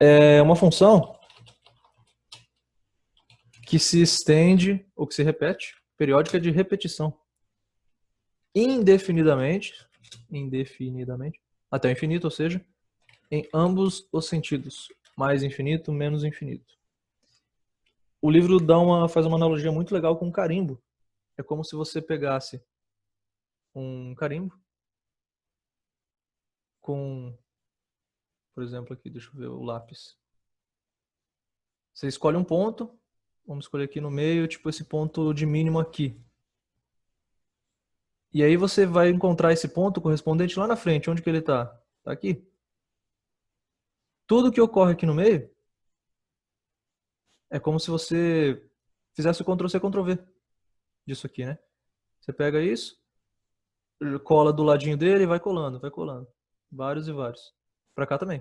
É uma função que se estende, ou que se repete, periódica de repetição, indefinidamente, até o infinito, ou seja, em ambos os sentidos, mais infinito, menos infinito. O livro faz uma analogia muito legal com um carimbo. É como se você pegasse um carimbo com, por exemplo, aqui, deixa eu ver o lápis. Você escolhe um ponto, vamos escolher aqui no meio, tipo esse ponto de mínimo aqui. E aí você vai encontrar esse ponto correspondente lá na frente. Onde que ele está? Está aqui. Tudo que ocorre aqui no meio é como se você fizesse o Ctrl+C, Ctrl+V disso aqui, né? Você pega isso, cola do ladinho dele e vai colando, vai colando. Vários e vários. Para cá também.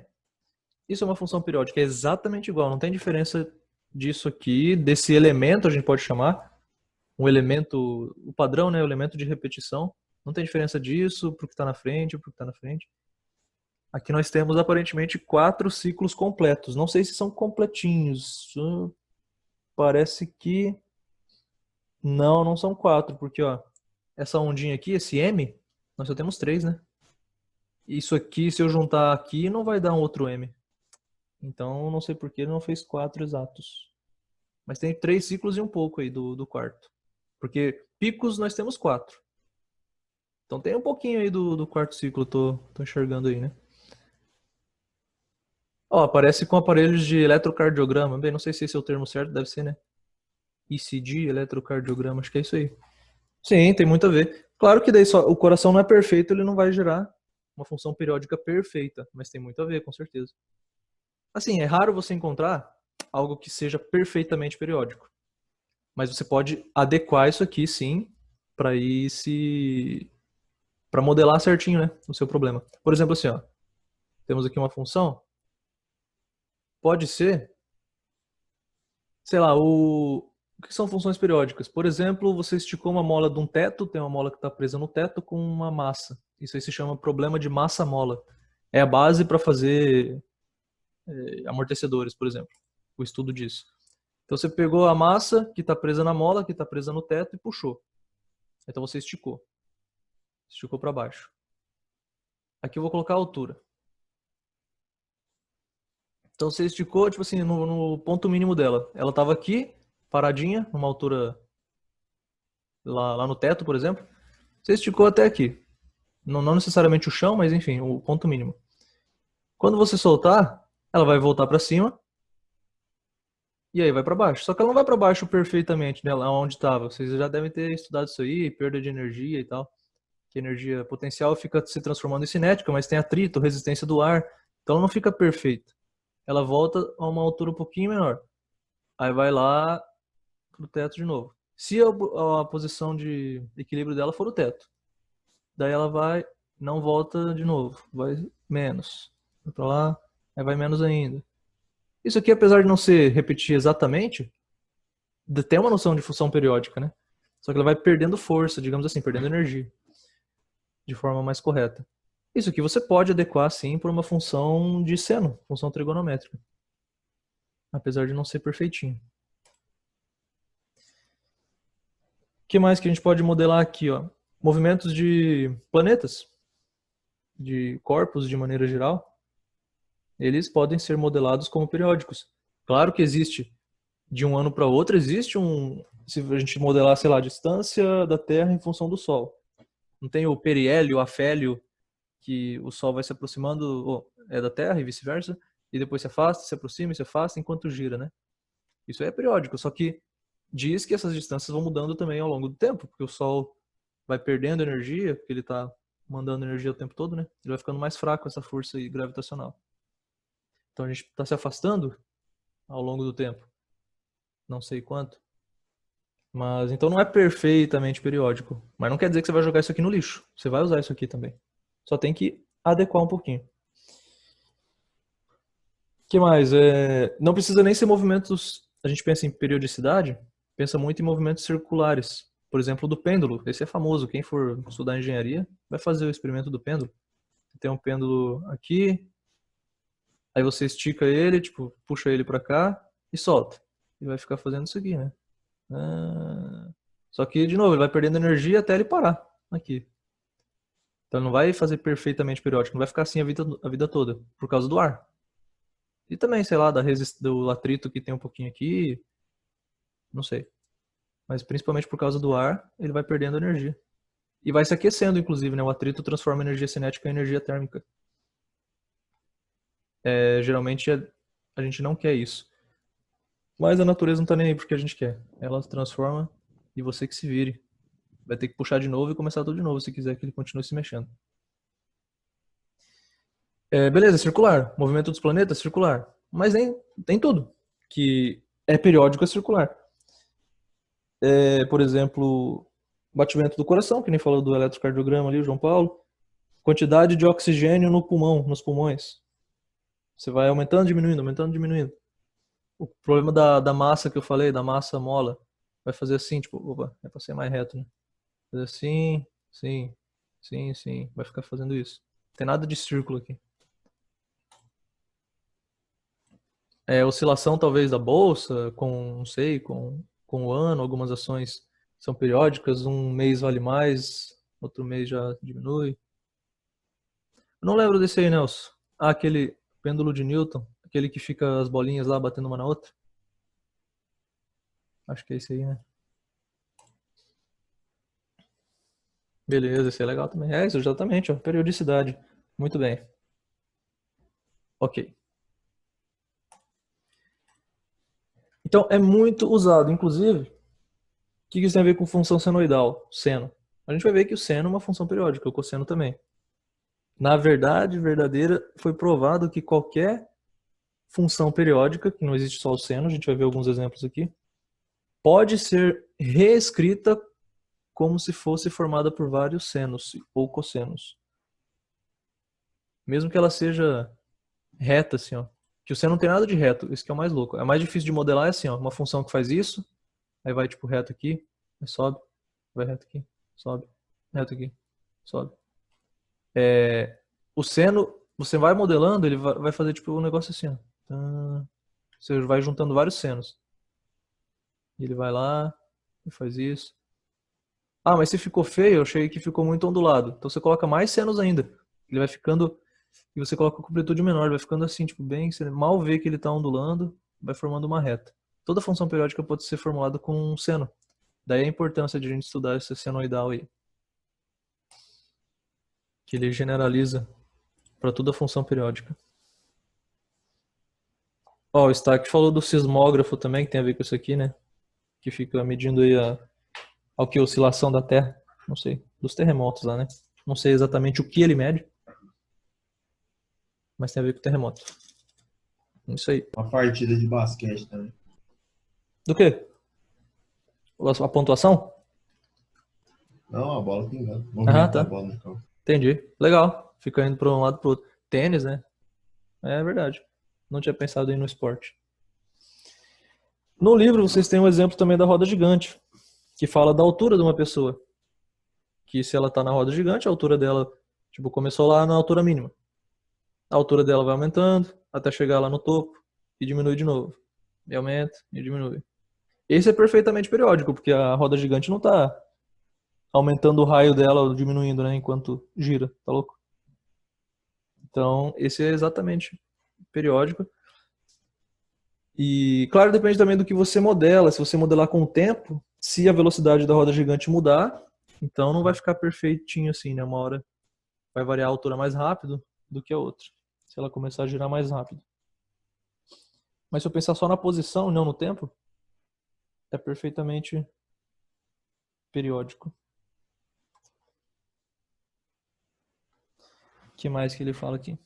Isso é uma função periódica, é exatamente igual, não tem diferença disso aqui, desse elemento a gente pode chamar, um elemento, o padrão, né, o elemento de repetição, não tem diferença disso pro que está na frente, pro que está na frente. Aqui nós temos aparentemente 4 ciclos completos, não sei se são completinhos, parece que não são 4, porque ó, essa ondinha aqui, esse M, nós só temos 3, né? Isso aqui, se eu juntar aqui, não vai dar um outro M. Então, não sei por que ele não fez 4 exatos. Mas tem 3 ciclos e um pouco aí do quarto. Porque picos nós temos 4. Então tem um pouquinho aí do quarto ciclo, tô enxergando aí, né? Ó, aparece com aparelhos de eletrocardiograma. Bem, não sei se esse é o termo certo, deve ser, né? ECG, eletrocardiograma, acho que é isso aí. Sim, tem muito a ver. Claro que daí só, o coração não é perfeito, ele não vai gerar uma função periódica perfeita, mas tem muito a ver, com certeza. Assim, é raro você encontrar algo que seja perfeitamente periódico. Mas você pode adequar isso aqui, sim, para ir se para modelar certinho, né, o seu problema. Por exemplo, assim, ó, temos aqui uma função, pode ser, sei lá, o que são funções periódicas? Por exemplo, você esticou uma mola de um teto, tem uma mola que está presa no teto com uma massa. Isso aí se chama problema de massa-mola. É a base para fazer amortecedores, por exemplo, o estudo disso. Então você pegou a massa que está presa na mola, que está presa no teto e puxou. Então você esticou. Esticou para baixo. Aqui eu vou colocar a altura. Então você esticou, tipo assim, no ponto mínimo dela. Ela estava aqui, paradinha, numa altura lá no teto, por exemplo. Você esticou até aqui. Não necessariamente o chão, mas enfim, o ponto mínimo. Quando você soltar, ela vai voltar para cima e aí vai para baixo. Só que ela não vai para baixo perfeitamente, né, lá onde estava. Vocês já devem ter estudado isso aí, perda de energia e tal. Que a energia potencial fica se transformando em cinética, mas tem atrito, resistência do ar. Então ela não fica perfeita. Ela volta a uma altura um pouquinho menor. Aí vai lá pro teto de novo. Se a posição de equilíbrio dela for o teto, daí ela vai, não volta de novo, vai menos. Vai pra lá, aí vai menos ainda. Isso aqui, apesar de não ser repetir exatamente, tem uma noção de função periódica, né? Só que ela vai perdendo força, digamos assim, perdendo energia, de forma mais correta. Isso aqui você pode adequar, sim, por uma função de seno, função trigonométrica. Apesar de não ser perfeitinho. O que mais que a gente pode modelar aqui, ó? Movimentos de planetas, de corpos de maneira geral, eles podem ser modelados como periódicos. Claro que existe, de um ano para outro, existe se a gente modelar, sei lá, a distância da Terra em função do Sol. Não tem o periélio, o afélio, que o Sol vai se aproximando da Terra e vice-versa, e depois se afasta, se aproxima e se afasta enquanto gira, né? Isso é periódico, só que diz que essas distâncias vão mudando também ao longo do tempo, porque o Sol vai perdendo energia, porque ele está mandando energia o tempo todo, né? Ele vai ficando mais fraco essa força gravitacional. Então a gente está se afastando ao longo do tempo. Não sei quanto. Mas então não é perfeitamente periódico. Mas não quer dizer que você vai jogar isso aqui no lixo. Você vai usar isso aqui também. Só tem que adequar um pouquinho. O que mais? Não precisa nem ser movimentos. A gente pensa em periodicidade, pensa muito em movimentos circulares. Por exemplo, do pêndulo. Esse é famoso. Quem for estudar engenharia vai fazer o experimento do pêndulo. Tem um pêndulo aqui, Aí você estica ele, tipo, puxa ele pra cá e solta. E vai ficar fazendo isso aqui, né? Ah, só que, de novo, ele vai perdendo energia até ele parar aqui. Então ele não vai fazer perfeitamente periódico, não vai ficar assim a vida toda, por causa do ar. E também, sei lá, do atrito que tem um pouquinho aqui, não sei. Mas principalmente por causa do ar, ele vai perdendo energia. E vai se aquecendo, inclusive, né? O atrito transforma energia cinética em energia térmica. Geralmente a gente não quer isso. Mas a natureza não tá nem aí porque a gente quer. Ela se transforma e você que se vire. Vai ter que puxar de novo e começar tudo de novo se quiser que ele continue se mexendo. Beleza, circular. Movimento dos planetas, circular. Mas nem tudo que é periódico é circular. Por exemplo, batimento do coração, que nem falou do eletrocardiograma ali, o João Paulo. Quantidade de oxigênio no pulmão, nos pulmões. Você vai aumentando, diminuindo, aumentando, diminuindo. O problema da massa que eu falei, da massa mola, vai fazer assim, tipo, opa, é pra ser mais reto, né? Fazer assim, sim, sim, sim. Vai ficar fazendo isso. Não tem nada de círculo aqui. Oscilação talvez da bolsa, com, não sei, com o ano, algumas ações são periódicas, um mês vale mais, outro mês já diminui. Eu não lembro desse aí, Nelson. Ah, aquele pêndulo de Newton, aquele que fica as bolinhas lá batendo uma na outra. Acho que é esse aí, né? Beleza, esse é legal também. Isso, exatamente, ó, periodicidade. Muito bem. Ok. Então, é muito usado, inclusive, o que isso tem a ver com função senoidal? Seno. A gente vai ver que o seno é uma função periódica, o cosseno também. Na verdade verdadeira, foi provado que qualquer função periódica, que não existe só o seno, a gente vai ver alguns exemplos aqui, pode ser reescrita como se fosse formada por vários senos ou cossenos. Mesmo que ela seja reta, assim, ó. Que o seno não tem nada de reto, isso que é o mais louco. É mais difícil de modelar, é assim, ó, uma função que faz isso, aí vai tipo reto aqui, aí sobe, vai reto aqui, sobe, reto aqui, sobe. O seno, você vai modelando, ele vai fazer tipo um negócio assim, ó. Você vai juntando vários senos. E ele vai lá e faz isso. Ah, mas se ficou feio, eu achei que ficou muito ondulado. Então você coloca mais senos ainda. Ele vai ficando. E você coloca a amplitude menor, ele vai ficando assim, tipo, bem. Você mal vê que ele está ondulando, vai formando uma reta. Toda função periódica pode ser formulada com um seno. Daí a importância de a gente estudar esse senoidal aí. Que ele generaliza para toda função periódica. Ó, o Stack falou do sismógrafo também, que tem a ver com isso aqui, né? Que fica medindo aí ao que? Oscilação da Terra. Não sei. Dos terremotos lá, né? Não sei exatamente o que ele mede, mas tem a ver com terremoto. Isso aí. Uma partida de basquete também. Do quê? A pontuação? Não, a bola pingando. O Ah, movimento da tá. bola no campo. Entendi. Legal. Fica indo para um lado para o outro. Tênis, né? É verdade. Não tinha pensado em ir no esporte. No livro, vocês têm um exemplo também da roda gigante, que fala da altura de uma pessoa. Que se ela tá na roda gigante, a altura dela, tipo, começou lá na altura mínima. A altura dela vai aumentando até chegar lá no topo e diminui de novo. E aumenta e diminui. Esse é perfeitamente periódico, porque a roda gigante não tá aumentando o raio dela ou diminuindo, né, enquanto gira, tá louco? Então, esse é exatamente periódico. E, claro, depende também do que você modela. Se você modelar com o tempo, se a velocidade da roda gigante mudar, então não vai ficar perfeitinho assim, né? Uma hora vai variar a altura mais rápido do que a outra, se ela começar a girar mais rápido. Mas se eu pensar só na posição e não no tempo, é perfeitamente periódico. O que mais que ele fala aqui?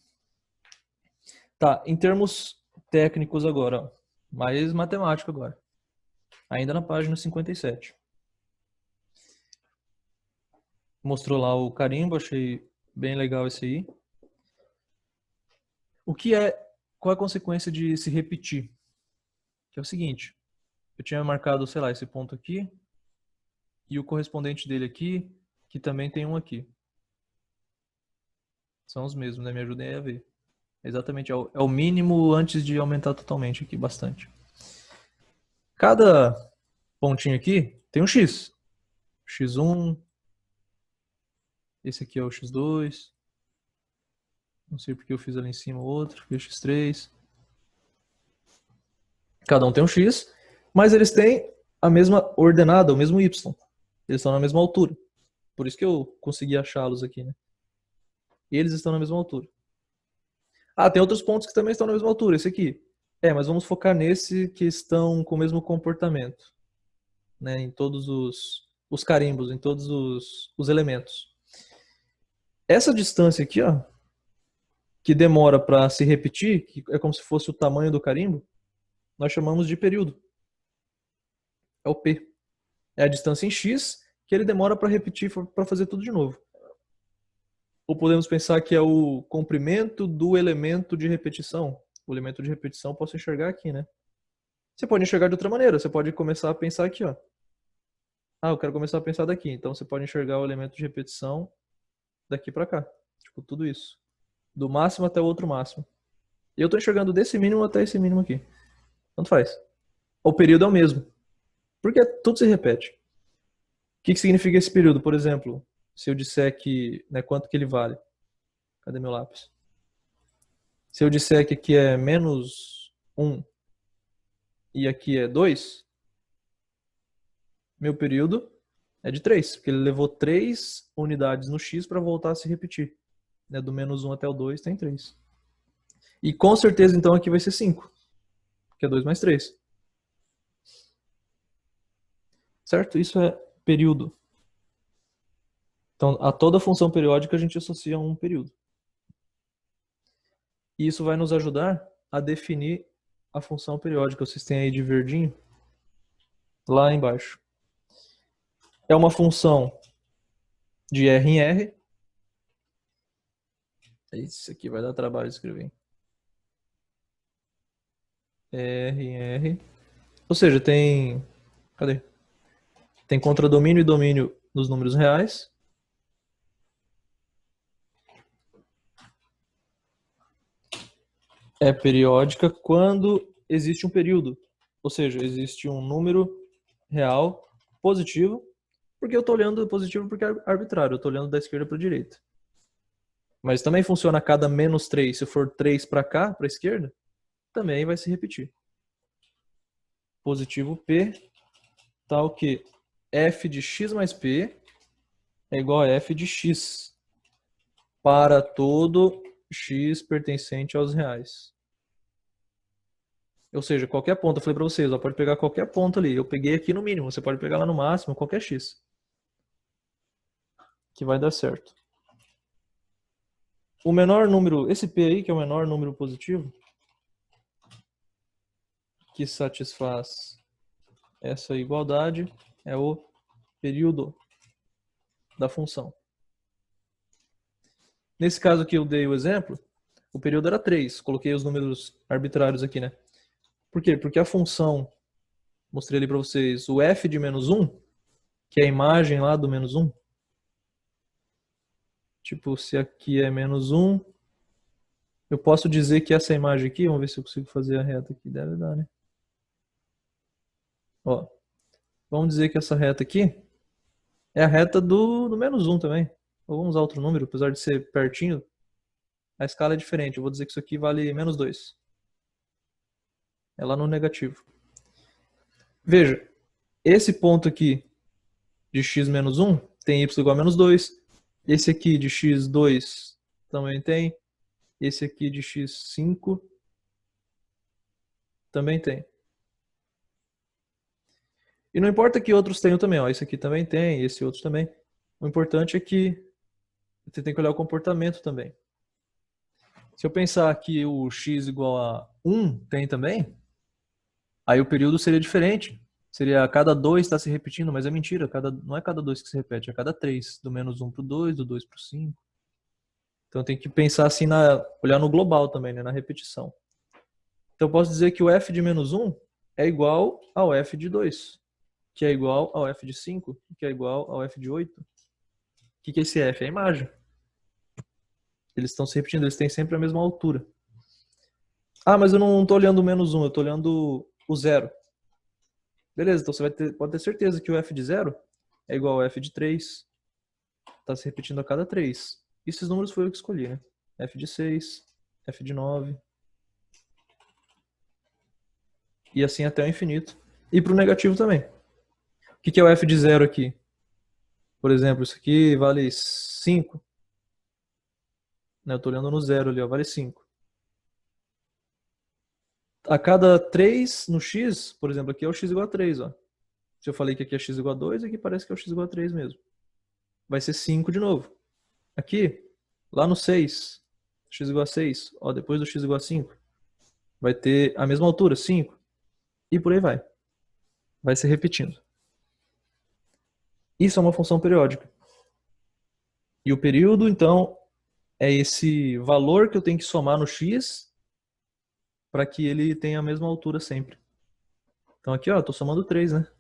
Tá, em termos técnicos agora, ó. Mais matemático agora. Ainda na página 57. Mostrou lá o carimbo, achei bem legal esse aí. Qual é a consequência de se repetir? Que é o seguinte, eu tinha marcado, sei lá, esse ponto aqui e o correspondente dele aqui, que também tem um aqui. São os mesmos, né? Me ajudem a ver. Exatamente, é o mínimo antes de aumentar totalmente aqui, bastante. Cada pontinho aqui tem um X. X1, esse aqui é o X2. Não sei porque eu fiz ali em cima o outro, aqui é o X3. Cada um tem um X, mas eles têm a mesma ordenada, o mesmo Y. Eles estão na mesma altura. Por isso que eu consegui achá-los aqui, né? E eles estão na mesma altura. Ah, tem outros pontos que também estão na mesma altura, esse aqui. Mas vamos focar nesse que estão com o mesmo comportamento, né? Em todos os carimbos, em todos os elementos. Essa distância aqui, ó, que demora para se repetir, que é como se fosse o tamanho do carimbo, nós chamamos de período. É o P. É a distância em X que ele demora para repetir, para fazer tudo de novo. Ou podemos pensar que é o comprimento do elemento de repetição. O elemento de repetição eu posso enxergar aqui, né? Você pode enxergar de outra maneira. Você pode começar a pensar aqui, ó. Ah, eu quero começar a pensar daqui. Então você pode enxergar o elemento de repetição daqui para cá. Tipo, tudo isso. Do máximo até o outro máximo. E eu estou enxergando desse mínimo até esse mínimo aqui. Tanto faz. O período é o mesmo. Porque tudo se repete. O que significa esse período? Por exemplo, se eu disser que, né, quanto que ele vale. Cadê meu lápis? Se eu disser que aqui é menos 1 e aqui é 2, meu período é de 3, porque ele levou 3 unidades no x para voltar a se repetir. Né, do menos 1 até o 2 tem 3. E com certeza então aqui vai ser 5, que é 2 mais 3. Certo? Isso é período. Então, a toda função periódica a gente associa um período. E isso vai nos ajudar a definir a função periódica. Vocês têm aí de verdinho, lá embaixo. É uma função de R em R. Isso aqui vai dar trabalho de escrever. R em R. Ou seja, tem... Cadê? Tem contradomínio e domínio nos números reais. É periódica quando existe um período. Ou seja, existe um número real positivo. Porque eu estou olhando positivo porque é arbitrário. Eu estou olhando da esquerda para a direita. Mas também funciona a cada menos 3. Se for 3 para cá, para a esquerda, também vai se repetir. Positivo P, tal que f de x mais P é igual a f de x para todo x pertencente aos reais. Ou seja, qualquer ponto, eu falei para vocês, ó, pode pegar qualquer ponto ali. Eu peguei aqui no mínimo, você pode pegar lá no máximo, qualquer x. Que vai dar certo. O menor número, esse P aí, que é o menor número positivo, que satisfaz essa igualdade, é o período da função. Nesse caso aqui eu dei o exemplo, o período era 3. Coloquei os números arbitrários aqui, né? Por quê? Porque a função, mostrei ali para vocês, o f de menos 1, que é a imagem lá do menos 1. Tipo, se aqui é menos 1, eu posso dizer que essa imagem aqui, vamos ver se eu consigo fazer a reta aqui, deve dar, né? Ó, vamos dizer que essa reta aqui é a reta do menos 1 também. Ou vamos usar outro número, apesar de ser pertinho, a escala é diferente. Eu vou dizer que isso aqui vale menos 2. É lá no negativo. Veja, esse ponto aqui de x menos 1 tem y igual a menos 2. Esse aqui de x2 também tem. Esse aqui de x5 também tem. E não importa que outros tenham também. Ó, esse aqui também tem, esse outro também. O importante é que você tem que olhar o comportamento também. Se eu pensar que o x igual a 1 tem também, aí o período seria diferente. Seria a cada 2 está se repetindo, mas é mentira. Não é cada 2 que se repete, é cada 3. Do menos 1 para o 2, do 2 para o 5. Então tem que pensar assim, olhar no global também, né, na repetição. Então eu posso dizer que o f de menos 1 é igual ao f de 2, que é igual ao f de 5, que é igual ao f de 8. O que é esse f? É a imagem. Eles estão se repetindo, eles têm sempre a mesma altura. Ah, mas eu não estou olhando o -1, eu estou olhando o zero. Beleza, então você pode ter certeza que o f de 0 é igual ao f de 3. Está se repetindo a cada 3. Esses números foi eu que escolhi, né? F de 6, F de 9. E assim até o infinito. E para o negativo também. O que é o F de 0 aqui? Por exemplo, isso aqui vale 5. Né? Eu estou olhando no zero ali, ó, vale 5. A cada 3 no x, por exemplo, aqui é o x igual a 3. Ó. Se eu falei que aqui é x igual a 2, aqui parece que é o x igual a 3 mesmo. Vai ser 5 de novo. Aqui, lá no 6, x igual a 6. Ó, depois do x igual a 5, vai ter a mesma altura, 5. E por aí vai. Vai se repetindo. Isso é uma função periódica. E o período, então, é esse valor que eu tenho que somar no x para que ele tenha a mesma altura sempre. Então aqui, ó, eu tô somando 3, né?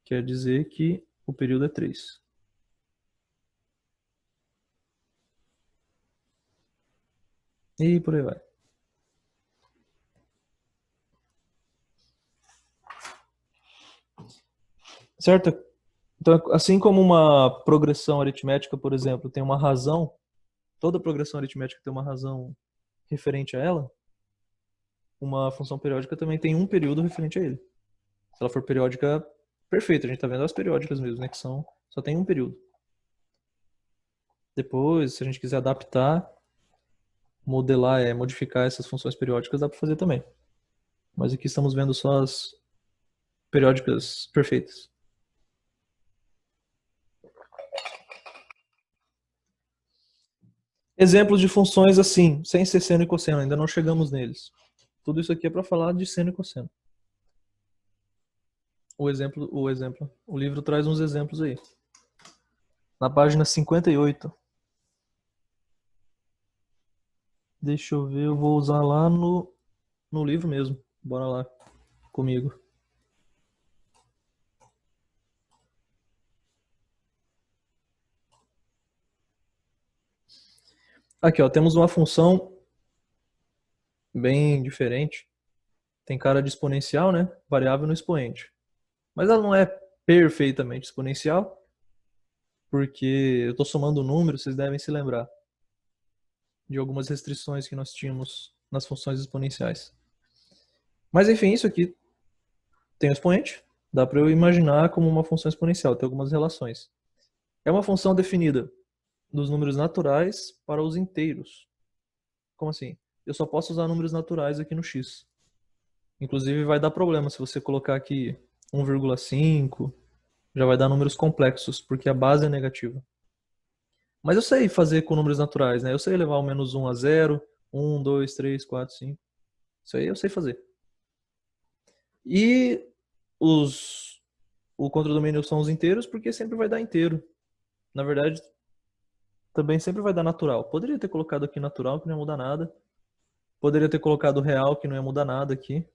Quer dizer que o período é 3. E por aí vai. Certo? Então, assim como uma progressão aritmética, por exemplo, tem uma razão, toda progressão aritmética tem uma razão referente a ela, uma função periódica também tem um período referente a ele. Se ela for periódica perfeita, a gente tá vendo as periódicas mesmo, né? Que só tem um período. Depois, se a gente quiser adaptar, modelar, modificar essas funções periódicas, dá para fazer também. Mas aqui estamos vendo só as periódicas perfeitas. Exemplos de funções assim, sem ser seno e cosseno, ainda não chegamos neles. Tudo isso aqui é para falar de seno e cosseno. O livro traz uns exemplos aí. Na página 58. Deixa eu ver, eu vou usar lá no livro mesmo. Bora lá comigo. Aqui, ó, temos uma função bem diferente. Tem cara de exponencial, né? Variável no expoente. Mas ela não é perfeitamente exponencial, porque eu estou somando números, vocês devem se lembrar de algumas restrições que nós tínhamos nas funções exponenciais. Mas enfim, isso aqui tem um expoente, dá para eu imaginar como uma função exponencial, tem algumas relações. É uma função definida dos números naturais para os inteiros. Como assim? Eu só posso usar números naturais aqui no x. Inclusive vai dar problema se você colocar aqui 1,5, já vai dar números complexos, porque a base é negativa. Mas eu sei fazer com números naturais, né? Eu sei levar o -1 a 0, 1, 2, 3, 4, 5. Isso aí eu sei fazer. E o contradomínio são os inteiros, porque sempre vai dar inteiro. Na verdade, também sempre vai dar natural. Poderia ter colocado aqui natural, que não ia mudar nada. Poderia ter colocado real, que não ia mudar nada aqui.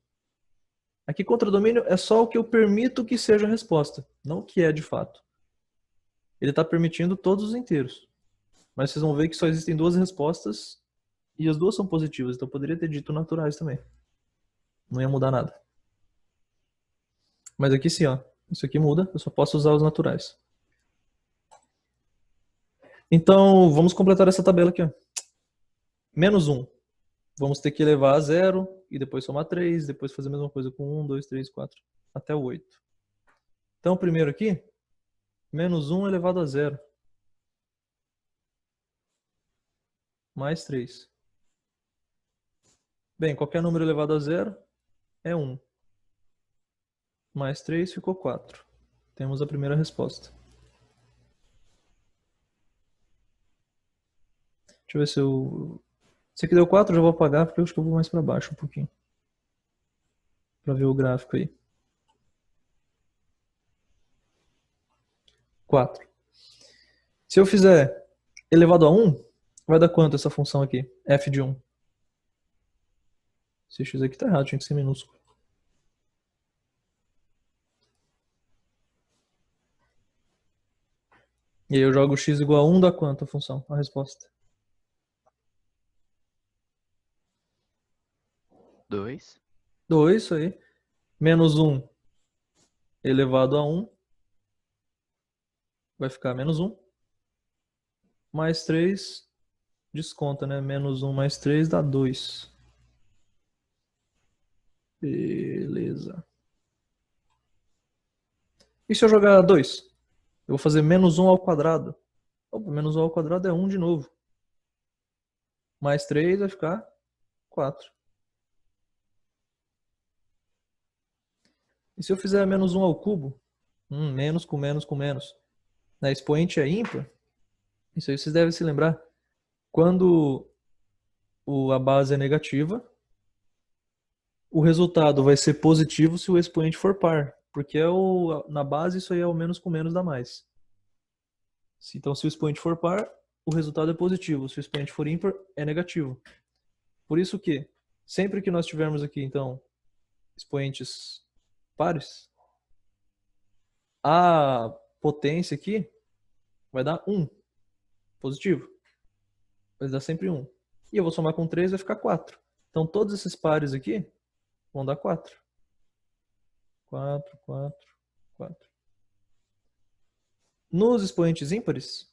Aqui, contradomínio é só o que eu permito que seja a resposta, não o que é de fato. Ele está permitindo todos os inteiros. Mas vocês vão ver que só existem duas respostas e as duas são positivas, então eu poderia ter dito naturais também. Não ia mudar nada. Mas aqui sim, ó. Isso aqui muda, eu só posso usar os naturais. Então, vamos completar essa tabela aqui, ó. -1. Vamos ter que elevar a 0 e depois somar 3, depois fazer a mesma coisa com 1, 2, 3, 4, até o 8. Então, primeiro aqui, -1 elevado a 0. Mais 3. Bem, qualquer número elevado a 0 é 1. Mais 3 ficou 4. Temos a primeira resposta. Deixa eu ver se eu... Se aqui deu 4, eu já vou apagar, porque eu acho que eu vou mais para baixo um pouquinho. Para ver o gráfico aí. 4. Se eu fizer elevado a 1, vai dar quanto essa função aqui? F de 1. Esse x aqui tá errado, tinha que ser minúsculo. E aí eu jogo x igual a 1, dá quanto a função? A resposta. 2. 2, isso aí. Menos 1 elevado a 1 vai ficar menos 1. Mais 3, desconta, né? Menos 1 mais 3 dá 2. Beleza. E se eu jogar 2? Eu vou fazer menos 1 ao quadrado. Opa, menos 1 ao quadrado é 1 de novo. Mais 3 vai ficar 4. E se eu fizer menos 1 ao cubo? Menos com menos com menos. Na expoente é ímpar. Isso aí vocês devem se lembrar. Quando a base é negativa, o resultado vai ser positivo se o expoente for par. Porque na base isso aí é o menos com menos dá mais. Então se o expoente for par, o resultado é positivo. Se o expoente for ímpar, é negativo. Por isso que, sempre que nós tivermos aqui, então, expoentes pares, a potência aqui vai dar 1, positivo. Vai dar sempre 1. E eu vou somar com 3, vai ficar 4. Então todos esses pares aqui vão dar 4. 4, 4, 4. Nos expoentes ímpares,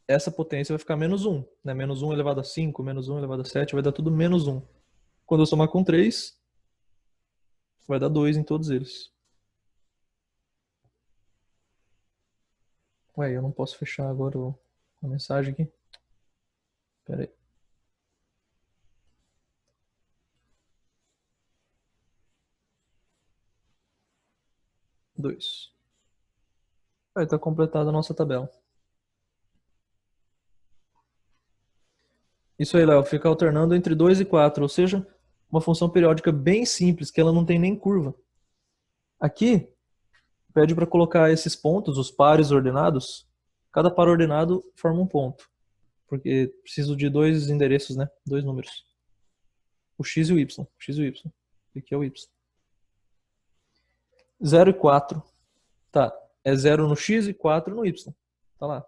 essa potência vai ficar menos 1. Né? Menos 1 elevado a 5, menos 1 elevado a 7, vai dar tudo menos 1. Quando eu somar com 3, vai dar 2 em todos eles. Ué, eu não posso fechar agora a mensagem aqui. Espera aí. Dois. Aí está completada a nossa tabela. Isso aí, Léo, fica alternando entre 2 e 4, ou seja, uma função periódica bem simples, que ela não tem nem curva. Aqui, pede para colocar esses pontos, os pares ordenados. Cada par ordenado forma um ponto, porque preciso de 2 endereços, né? 2 números. O x e o y. O x e o y. Aqui é o y. 0 e 4. Tá, é 0 no x e 4 no y. Tá lá.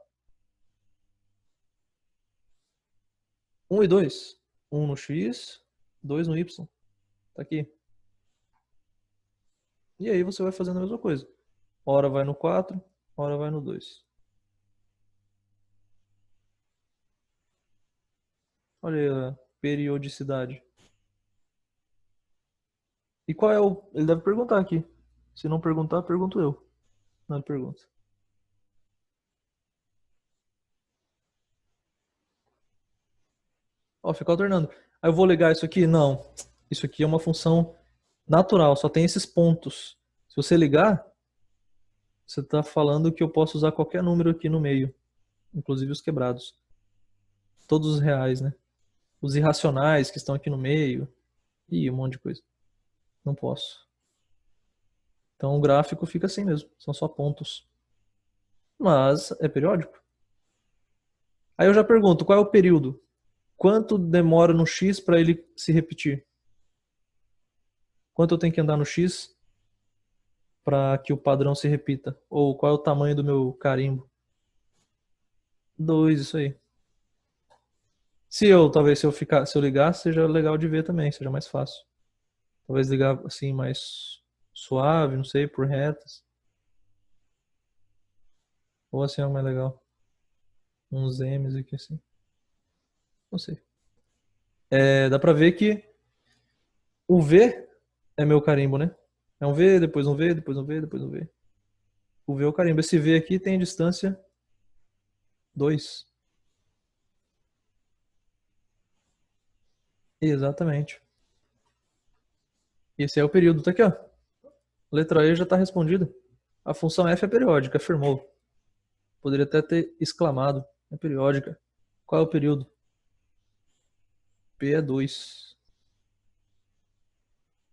1 e 2. 1 no x, 2 no y. Tá aqui. E aí você vai fazendo a mesma coisa. Hora vai no 4, hora vai no 2. Olha aí a periodicidade. E qual é o... Ele deve perguntar aqui. Se não perguntar, pergunto eu. Não, ele pergunta. Ó, fica alternando. Aí eu vou ligar isso aqui? Não. Isso aqui é uma função natural, só tem esses pontos. Se você ligar, você está falando que eu posso usar qualquer número aqui no meio. Inclusive os quebrados. Todos os reais, né? Os irracionais que estão aqui no meio. E um monte de coisa. Não posso. Então o gráfico fica assim mesmo. São só pontos. Mas é periódico. Aí eu já pergunto, qual é o período? Quanto demora no X para ele se repetir? Quanto eu tenho que andar no X para que o padrão se repita? Ou qual é o tamanho do meu carimbo? 2, isso aí. Talvez se eu ligar, seja legal de ver também, seja mais fácil. Talvez ligar assim mais suave, não sei, por retas. Ou assim é mais legal. Uns M's aqui assim. Não sei. Dá pra ver que o V é meu carimbo, né? É um V, depois um V, depois um V, depois um V. O V é o carimbo. Esse V aqui tem distância 2. Exatamente. Esse é o período. Tá aqui, ó. Letra E já está respondida. A função f é periódica, afirmou. Poderia até ter exclamado. É periódica. Qual é o período? P é 2.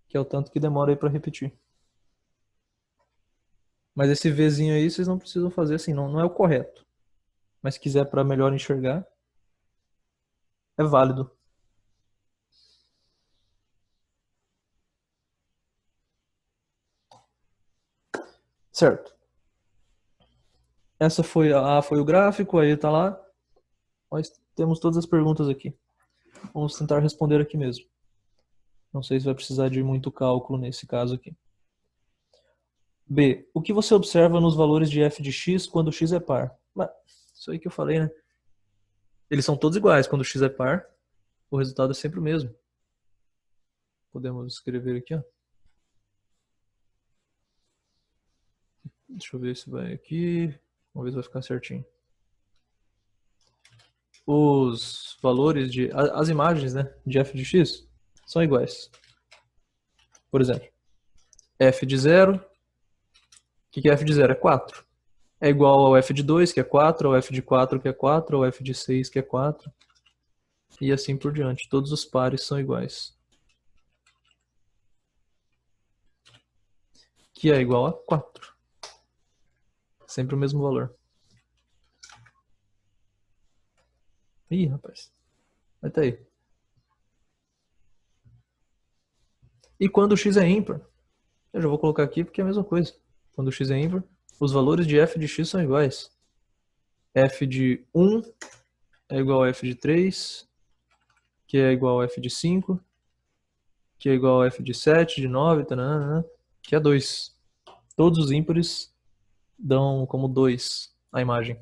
Que é o tanto que demora aí para repetir. Mas esse Vzinho aí vocês não precisam fazer assim, não é o correto. Mas se quiser para melhor enxergar, é válido. Certo. Essa foi o gráfico, aí tá lá. Nós temos todas as perguntas aqui. Vamos tentar responder aqui mesmo. Não sei se vai precisar de muito cálculo nesse caso aqui. B. O que você observa nos valores de f de x quando x é par? Mas, isso aí que eu falei, né? Eles são todos iguais. Quando x é par, o resultado é sempre o mesmo. Podemos escrever aqui, ó. Deixa eu ver se vai aqui. Vamos ver se vai ficar certinho. Os valores de... As imagens, né, de f de x são iguais. Por exemplo, f de 0. O que é f de 0? É 4. É igual ao f de 2, que é 4, ao f de 4, que é 4, ao f de 6, que é 4. E assim por diante. Todos os pares são iguais. Que é igual a 4. Sempre o mesmo valor. Ih, rapaz. Vai tá aí. E quando o x é ímpar? Eu já vou colocar aqui porque é a mesma coisa. Quando o x é ímpar, os valores de f de x são iguais. F de 1 é igual a f de 3, que é igual a f de 5, que é igual a f de 7, de 9, tanana, que é 2. Todos os ímpares dão como 2 a imagem.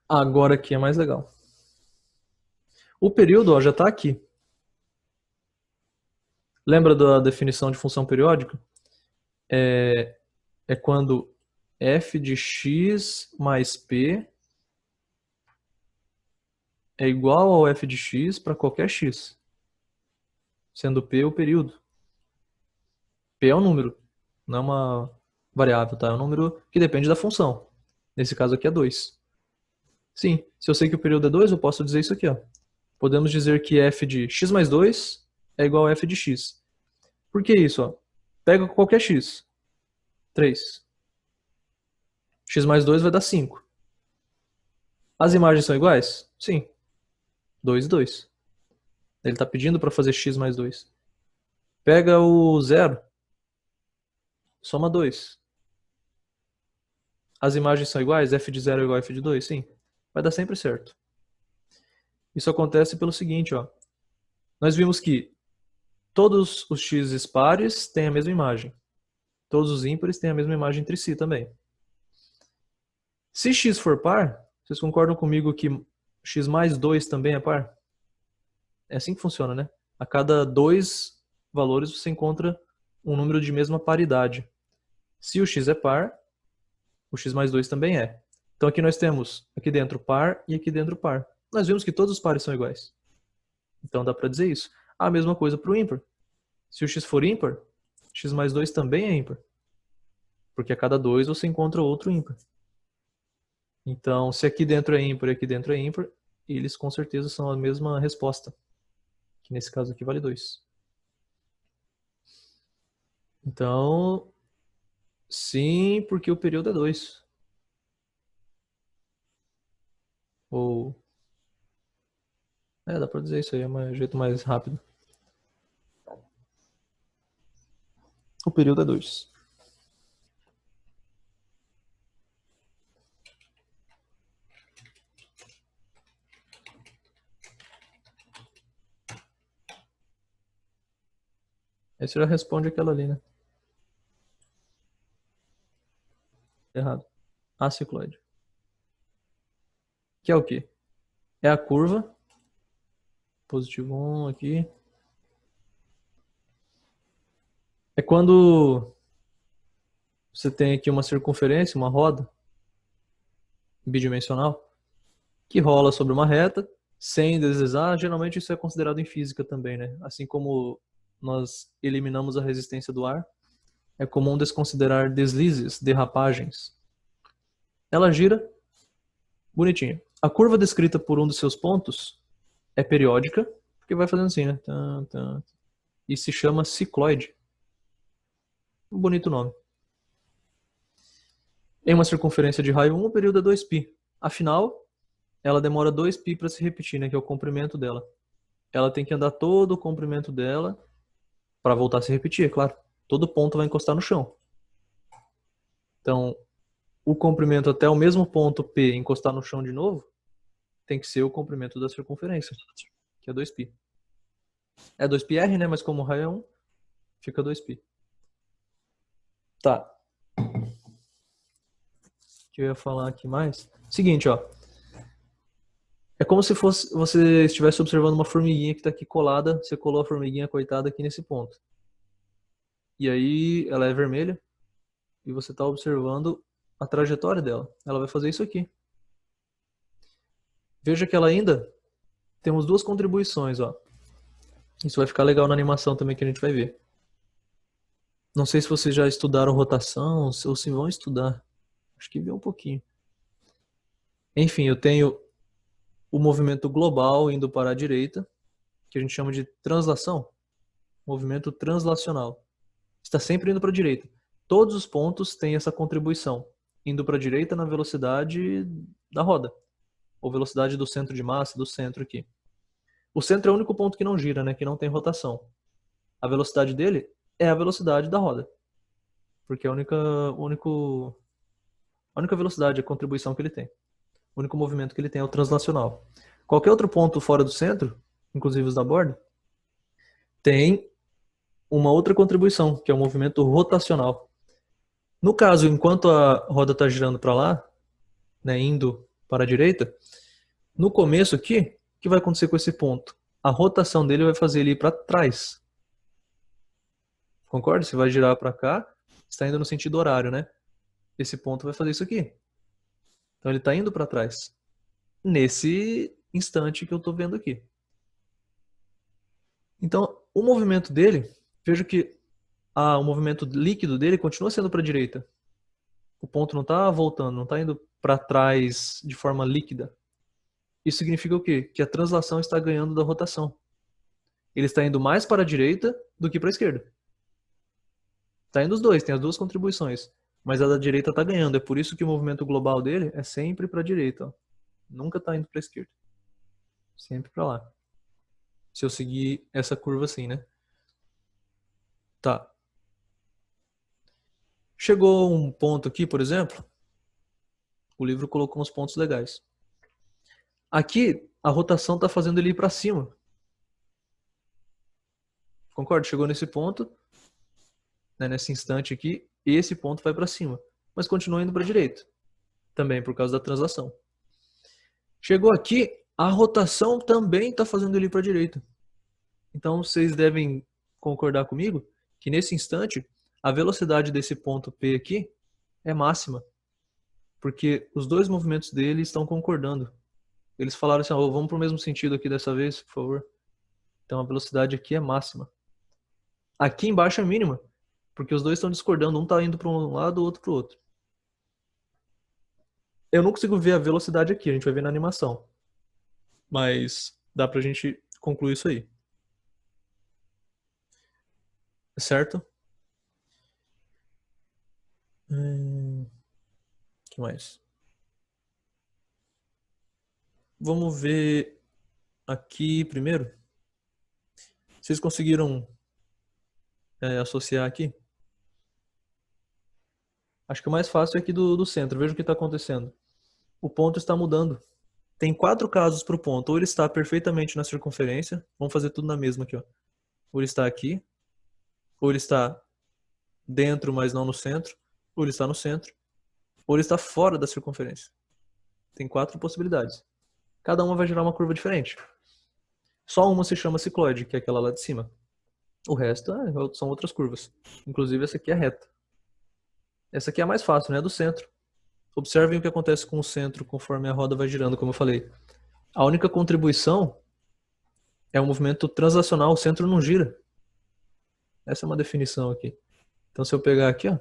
Agora aqui é mais legal. O período, ó, já está aqui. Lembra da definição de função periódica? É quando f de x mais p é igual ao f de x para qualquer x, sendo p o período. P é um número, não é uma variável, tá? É um número que depende da função. Nesse caso aqui é 2. Sim, se eu sei que o período é 2, eu posso dizer isso aqui, ó. Podemos dizer que f de x mais 2 é igual a f de x. Por que isso? Ó? Pega qualquer x. 3. X mais 2 vai dar 5. As imagens são iguais? Sim. 2 e 2. Ele está pedindo para fazer x mais 2. Pega o 0. Soma 2. As imagens são iguais? F de 0 é igual a F de 2? Sim. Vai dar sempre certo. Isso acontece pelo seguinte, ó. Nós vimos que todos os x pares têm a mesma imagem. Todos os ímpares têm a mesma imagem entre si também. Se x for par, vocês concordam comigo que x mais 2 também é par? É assim que funciona, né? A cada 2 valores você encontra um número de mesma paridade. Se o x é par, o x mais 2 também é. Então aqui nós temos aqui dentro par e aqui dentro par. Nós vimos que todos os pares são iguais. Então dá para dizer isso. A mesma coisa para o ímpar. Se o x for ímpar, x mais 2 também é ímpar. Porque a cada 2 você encontra outro ímpar. Então, se aqui dentro é ímpar e aqui dentro é ímpar, eles com certeza são a mesma resposta. Que nesse caso aqui vale 2. Então, sim, porque o período é 2. Ou... dá pra dizer isso aí, é um jeito mais rápido. O período é 2. Aí você já responde aquela ali, né? Errado. Acicloide. Que é o quê? É a curva. Positivo 1 aqui. É quando você tem aqui uma circunferência, uma roda bidimensional, que rola sobre uma reta, sem deslizar. Geralmente isso é considerado em física também, né? Assim como nós eliminamos a resistência do ar, é comum desconsiderar deslizes, derrapagens. Ela gira bonitinha. A curva descrita por um dos seus pontos é periódica, porque vai fazendo assim, né? E se chama cicloide. Um bonito nome. Em uma circunferência de raio 1, o período é 2π. Afinal, ela demora 2π para se repetir, né? Que é o comprimento dela. Ela tem que andar todo o comprimento dela para voltar a se repetir, é claro. Todo ponto vai encostar no chão. Então, o comprimento até o mesmo ponto P encostar no chão de novo, tem que ser o comprimento da circunferência, que é 2π. É 2πr, né? Mas como o raio é 1, fica 2π. Tá. O que eu ia falar aqui mais? Seguinte, ó. É como se você estivesse observando uma formiguinha que está aqui colada. Você colou a formiguinha coitada aqui nesse ponto. E aí ela é vermelha e você está observando a trajetória dela. Ela vai fazer isso aqui. Veja que ela ainda temos duas contribuições, ó. Isso vai ficar legal na animação também que a gente vai ver. Não sei se vocês já estudaram rotação ou se vão estudar. Acho que viu um pouquinho. Enfim, eu tenho o movimento global indo para a direita, que a gente chama de translação. Movimento translacional. Está sempre indo para a direita. Todos os pontos têm essa contribuição, indo para a direita na velocidade da roda, ou velocidade do centro de massa, do centro aqui. O centro é o único ponto que não gira, né, que não tem rotação. A velocidade dele é a velocidade da roda, porque é a única velocidade, a contribuição que ele tem. O único movimento que ele tem é o translacional. Qualquer outro ponto fora do centro, inclusive os da borda, tem uma outra contribuição, que é o movimento rotacional. No caso, enquanto a roda está girando para lá, né, indo para a direita, no começo aqui, o que vai acontecer com esse ponto? A rotação dele vai fazer ele ir para trás. Concorda? Se vai girar para cá, está indo no sentido horário, né? Esse ponto vai fazer isso aqui. Então ele está indo para trás. Nesse instante que eu estou vendo aqui. Então, o movimento dele, veja que o movimento líquido dele continua sendo para a direita. O ponto não está voltando, não está indo para trás de forma líquida. Isso significa o quê? Que a translação está ganhando da rotação. Ele está indo mais para a direita do que para a esquerda. Está indo os dois, tem as duas contribuições. Mas a da direita está ganhando. É por isso que o movimento global dele é sempre para a direita. Ó. Nunca está indo para a esquerda. Sempre para lá. Se eu seguir essa curva assim, né? Tá. Chegou um ponto aqui, por exemplo. O livro colocou uns pontos legais. Aqui, a rotação está fazendo ele ir para cima. Concorda? Chegou nesse ponto, né, nesse instante aqui, e esse ponto vai para cima. Mas continua indo para a direita. Também por causa da translação. Chegou aqui, a rotação também está fazendo ele ir para a direita. Então vocês devem concordar comigo que nesse instante, a velocidade desse ponto P aqui é máxima. Porque os dois movimentos dele estão concordando. Eles falaram assim, oh, vamos para o mesmo sentido aqui dessa vez, por favor. Então a velocidade aqui é máxima. Aqui embaixo é mínima, porque os dois estão discordando. Um está indo para um lado, o outro para o outro. Eu não consigo ver a velocidade aqui, a gente vai ver na animação. Mas dá pra gente concluir isso aí. Certo? Que mais? Vamos ver aqui primeiro. Vocês conseguiram associar aqui? Acho que o mais fácil é aqui do centro. Veja o que está acontecendo. O ponto está mudando. Tem 4 casos para o ponto. Ou ele está perfeitamente na circunferência. Vamos fazer tudo na mesma aqui. Ó. Ou ele está aqui. Ou ele está dentro, mas não no centro. Ou ele está no centro. Ou ele está fora da circunferência. Tem 4 possibilidades. Cada uma vai gerar uma curva diferente. Só uma se chama cicloide, que é aquela lá de cima. O resto são outras curvas. Inclusive essa aqui é reta. Essa aqui é a mais fácil, né? Do centro. Observem o que acontece com o centro conforme a roda vai girando, como eu falei. A única contribuição é o movimento translacional. O centro não gira. Essa é uma definição aqui. Então se eu pegar aqui, ó,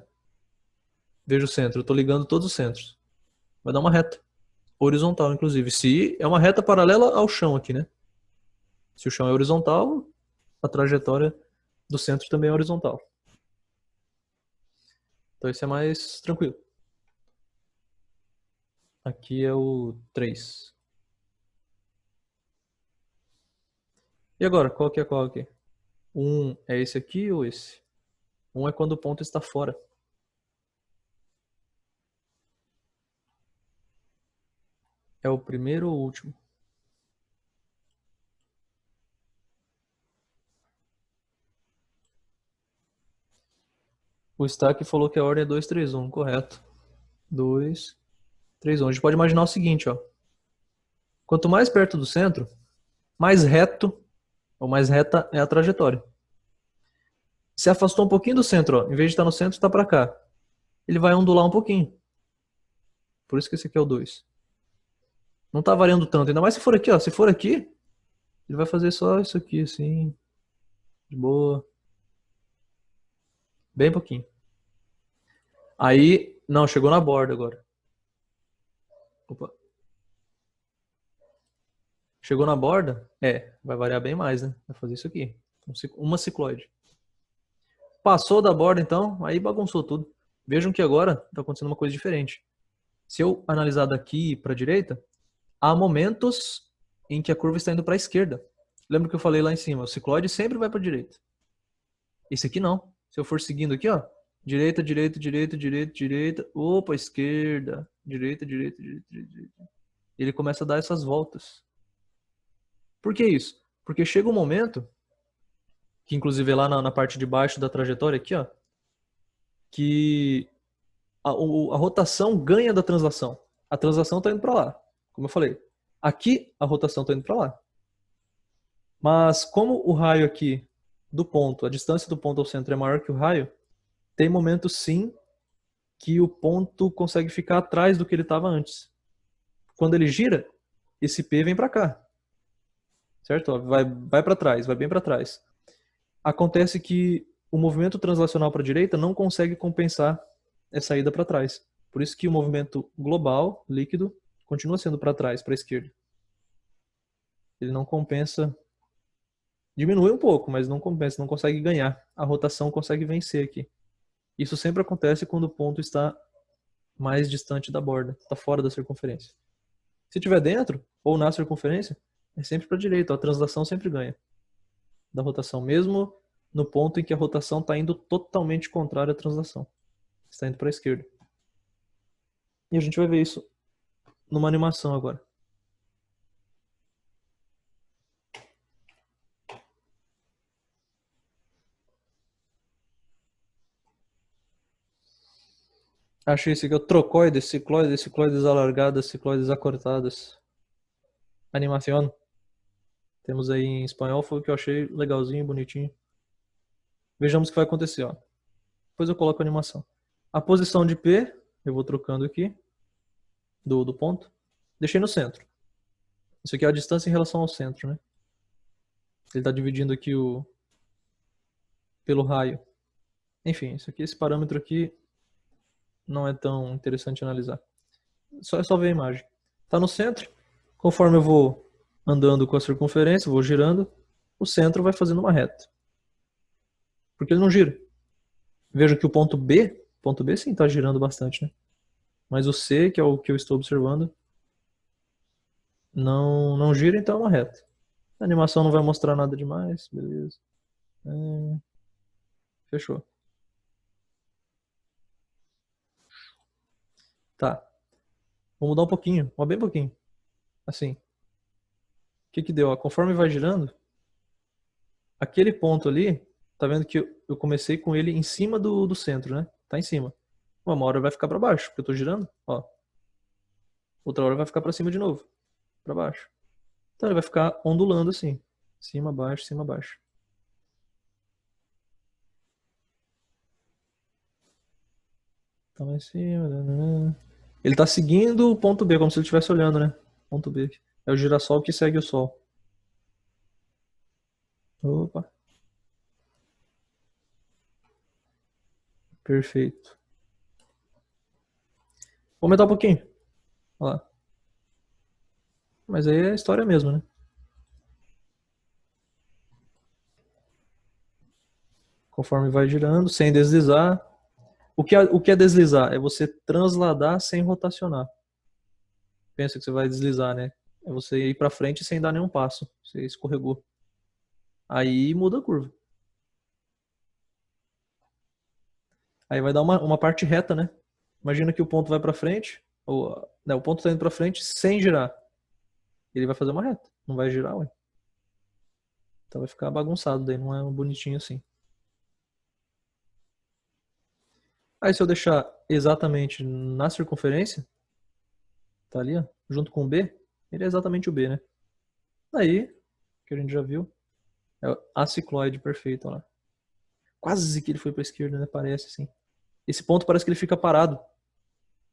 veja o centro. Eu estou ligando todos os centros. Vai dar uma reta. Horizontal, inclusive. Se é uma reta paralela ao chão aqui, né? Se o chão é horizontal, a trajetória do centro também é horizontal. Então esse é mais tranquilo. Aqui é o 3. E agora, qual que é qual aqui? Um é esse aqui ou esse? Um é quando o ponto está fora. É o primeiro ou o último? O Stack falou que a ordem é 2, 3, 1, correto. 2, 3, 1. A gente pode imaginar o seguinte, ó. Quanto mais perto do centro, mais reto ou mais reta é a trajetória. Se afastou um pouquinho do centro, ó. Em vez de estar no centro, está para cá. Ele vai ondular um pouquinho. Por isso que esse aqui é o 2. Não está variando tanto. Ainda mais se for aqui, ó. Se for aqui, ele vai fazer só isso aqui, assim. De boa. Bem pouquinho. Aí, não, chegou na borda agora. Opa. Chegou na borda? É, vai variar bem mais, né? Vai fazer isso aqui. Uma cicloide. Passou da borda, então, aí bagunçou tudo. Vejam que agora está acontecendo uma coisa diferente. Se eu analisar daqui para a direita, há momentos em que a curva está indo para a esquerda. Lembra que eu falei lá em cima? O cicloide sempre vai para a direita. Esse aqui não. Se eu for seguindo aqui, ó. Direita, direita, direita, direita, direita. Opa, esquerda. Direita, direita, direita, direita. Ele começa a dar essas voltas. Por que isso? Porque chega um momento, que inclusive é lá na parte de baixo da trajetória aqui, ó, que a rotação ganha da translação. A translação está indo para lá, como eu falei. Aqui a rotação está indo para lá. Mas como o raio aqui do ponto, a distância do ponto ao centro é maior que o raio, tem momentos sim que o ponto consegue ficar atrás do que ele estava antes. Quando ele gira, esse P vem para cá. Certo? Vai para trás, vai bem para trás. Acontece que o movimento translacional para a direita não consegue compensar essa ida para trás. Por isso que o movimento global, líquido, continua sendo para trás, para a esquerda. Ele não compensa. Diminui um pouco, mas não compensa, não consegue ganhar. A rotação consegue vencer aqui. Isso sempre acontece quando o ponto está mais distante da borda, está fora da circunferência. Se estiver dentro, ou na circunferência, é sempre para a direita. A translação sempre ganha da rotação, mesmo no ponto em que a rotação está indo totalmente contrária à translação. Está indo para a esquerda. E a gente vai ver isso numa animação agora. Achei esse aqui, o trocoides, cicloides, cicloides alargadas, cicloides acortadas. Animação. Temos aí em espanhol, foi o que eu achei legalzinho, bonitinho. Vejamos o que vai acontecer, ó. Depois eu coloco a animação. A posição de P, eu vou trocando aqui, do ponto. Deixei no centro. Isso aqui é a distância em relação ao centro, né? Ele está dividindo aqui pelo raio. Enfim, esse parâmetro aqui não é tão interessante analisar. É só ver a imagem. Está no centro. Conforme eu vou andando com a circunferência, vou girando, o centro vai fazendo uma reta. Porque ele não gira. Veja que o ponto B sim está girando bastante, né? Mas o C, que é o que eu estou observando, não gira, então é uma reta. A animação não vai mostrar nada demais, beleza. Fechou. Tá. Vou mudar um pouquinho, bem pouquinho. Assim. O que deu? Conforme vai girando, aquele ponto ali, tá vendo que eu comecei com ele em cima do centro, né? Tá em cima. Uma hora vai ficar para baixo, porque eu tô girando, ó. Outra hora vai ficar para cima de novo, para baixo. Então ele vai ficar ondulando assim, cima, baixo, cima, baixo. Então lá em cima. Ele tá seguindo o ponto B, como se ele estivesse olhando, né? Ponto B. É o girassol que segue o Sol. Opa. Perfeito. Vou aumentar um pouquinho. Olha lá. Mas aí é a história mesmo, né? Conforme vai girando, sem deslizar. O que é deslizar? É você transladar sem rotacionar. Pensa que você vai deslizar, né? É você ir para frente sem dar nenhum passo. Você escorregou. Aí muda a curva. Aí vai dar uma parte reta, né? Imagina que o ponto vai para frente, ou, né, o ponto está indo para frente sem girar. Ele vai fazer uma reta, não vai girar, ué. Então vai ficar bagunçado, daí não é um bonitinho assim. Aí se eu deixar exatamente na circunferência, tá ali, ó, junto com o B, ele é exatamente o B, né? Aí, que a gente já viu, é o acicloide perfeito, ó lá. Quase que ele foi para a esquerda, né? Parece assim. Esse ponto parece que ele fica parado.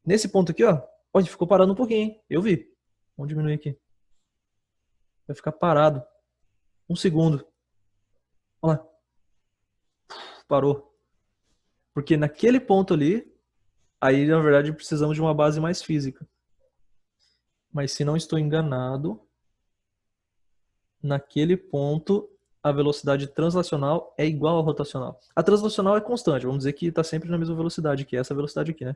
Nesse ponto aqui, ó, pode ficou parado um pouquinho, hein? Eu vi. Vamos diminuir aqui. Vai ficar parado. Um segundo. Olha lá. Parou. Porque naquele ponto ali, aí na verdade precisamos de uma base mais física. Mas se não estou enganado, naquele ponto a velocidade translacional é igual à rotacional. A translacional é constante, vamos dizer que está sempre na mesma velocidade, que é essa velocidade aqui, né?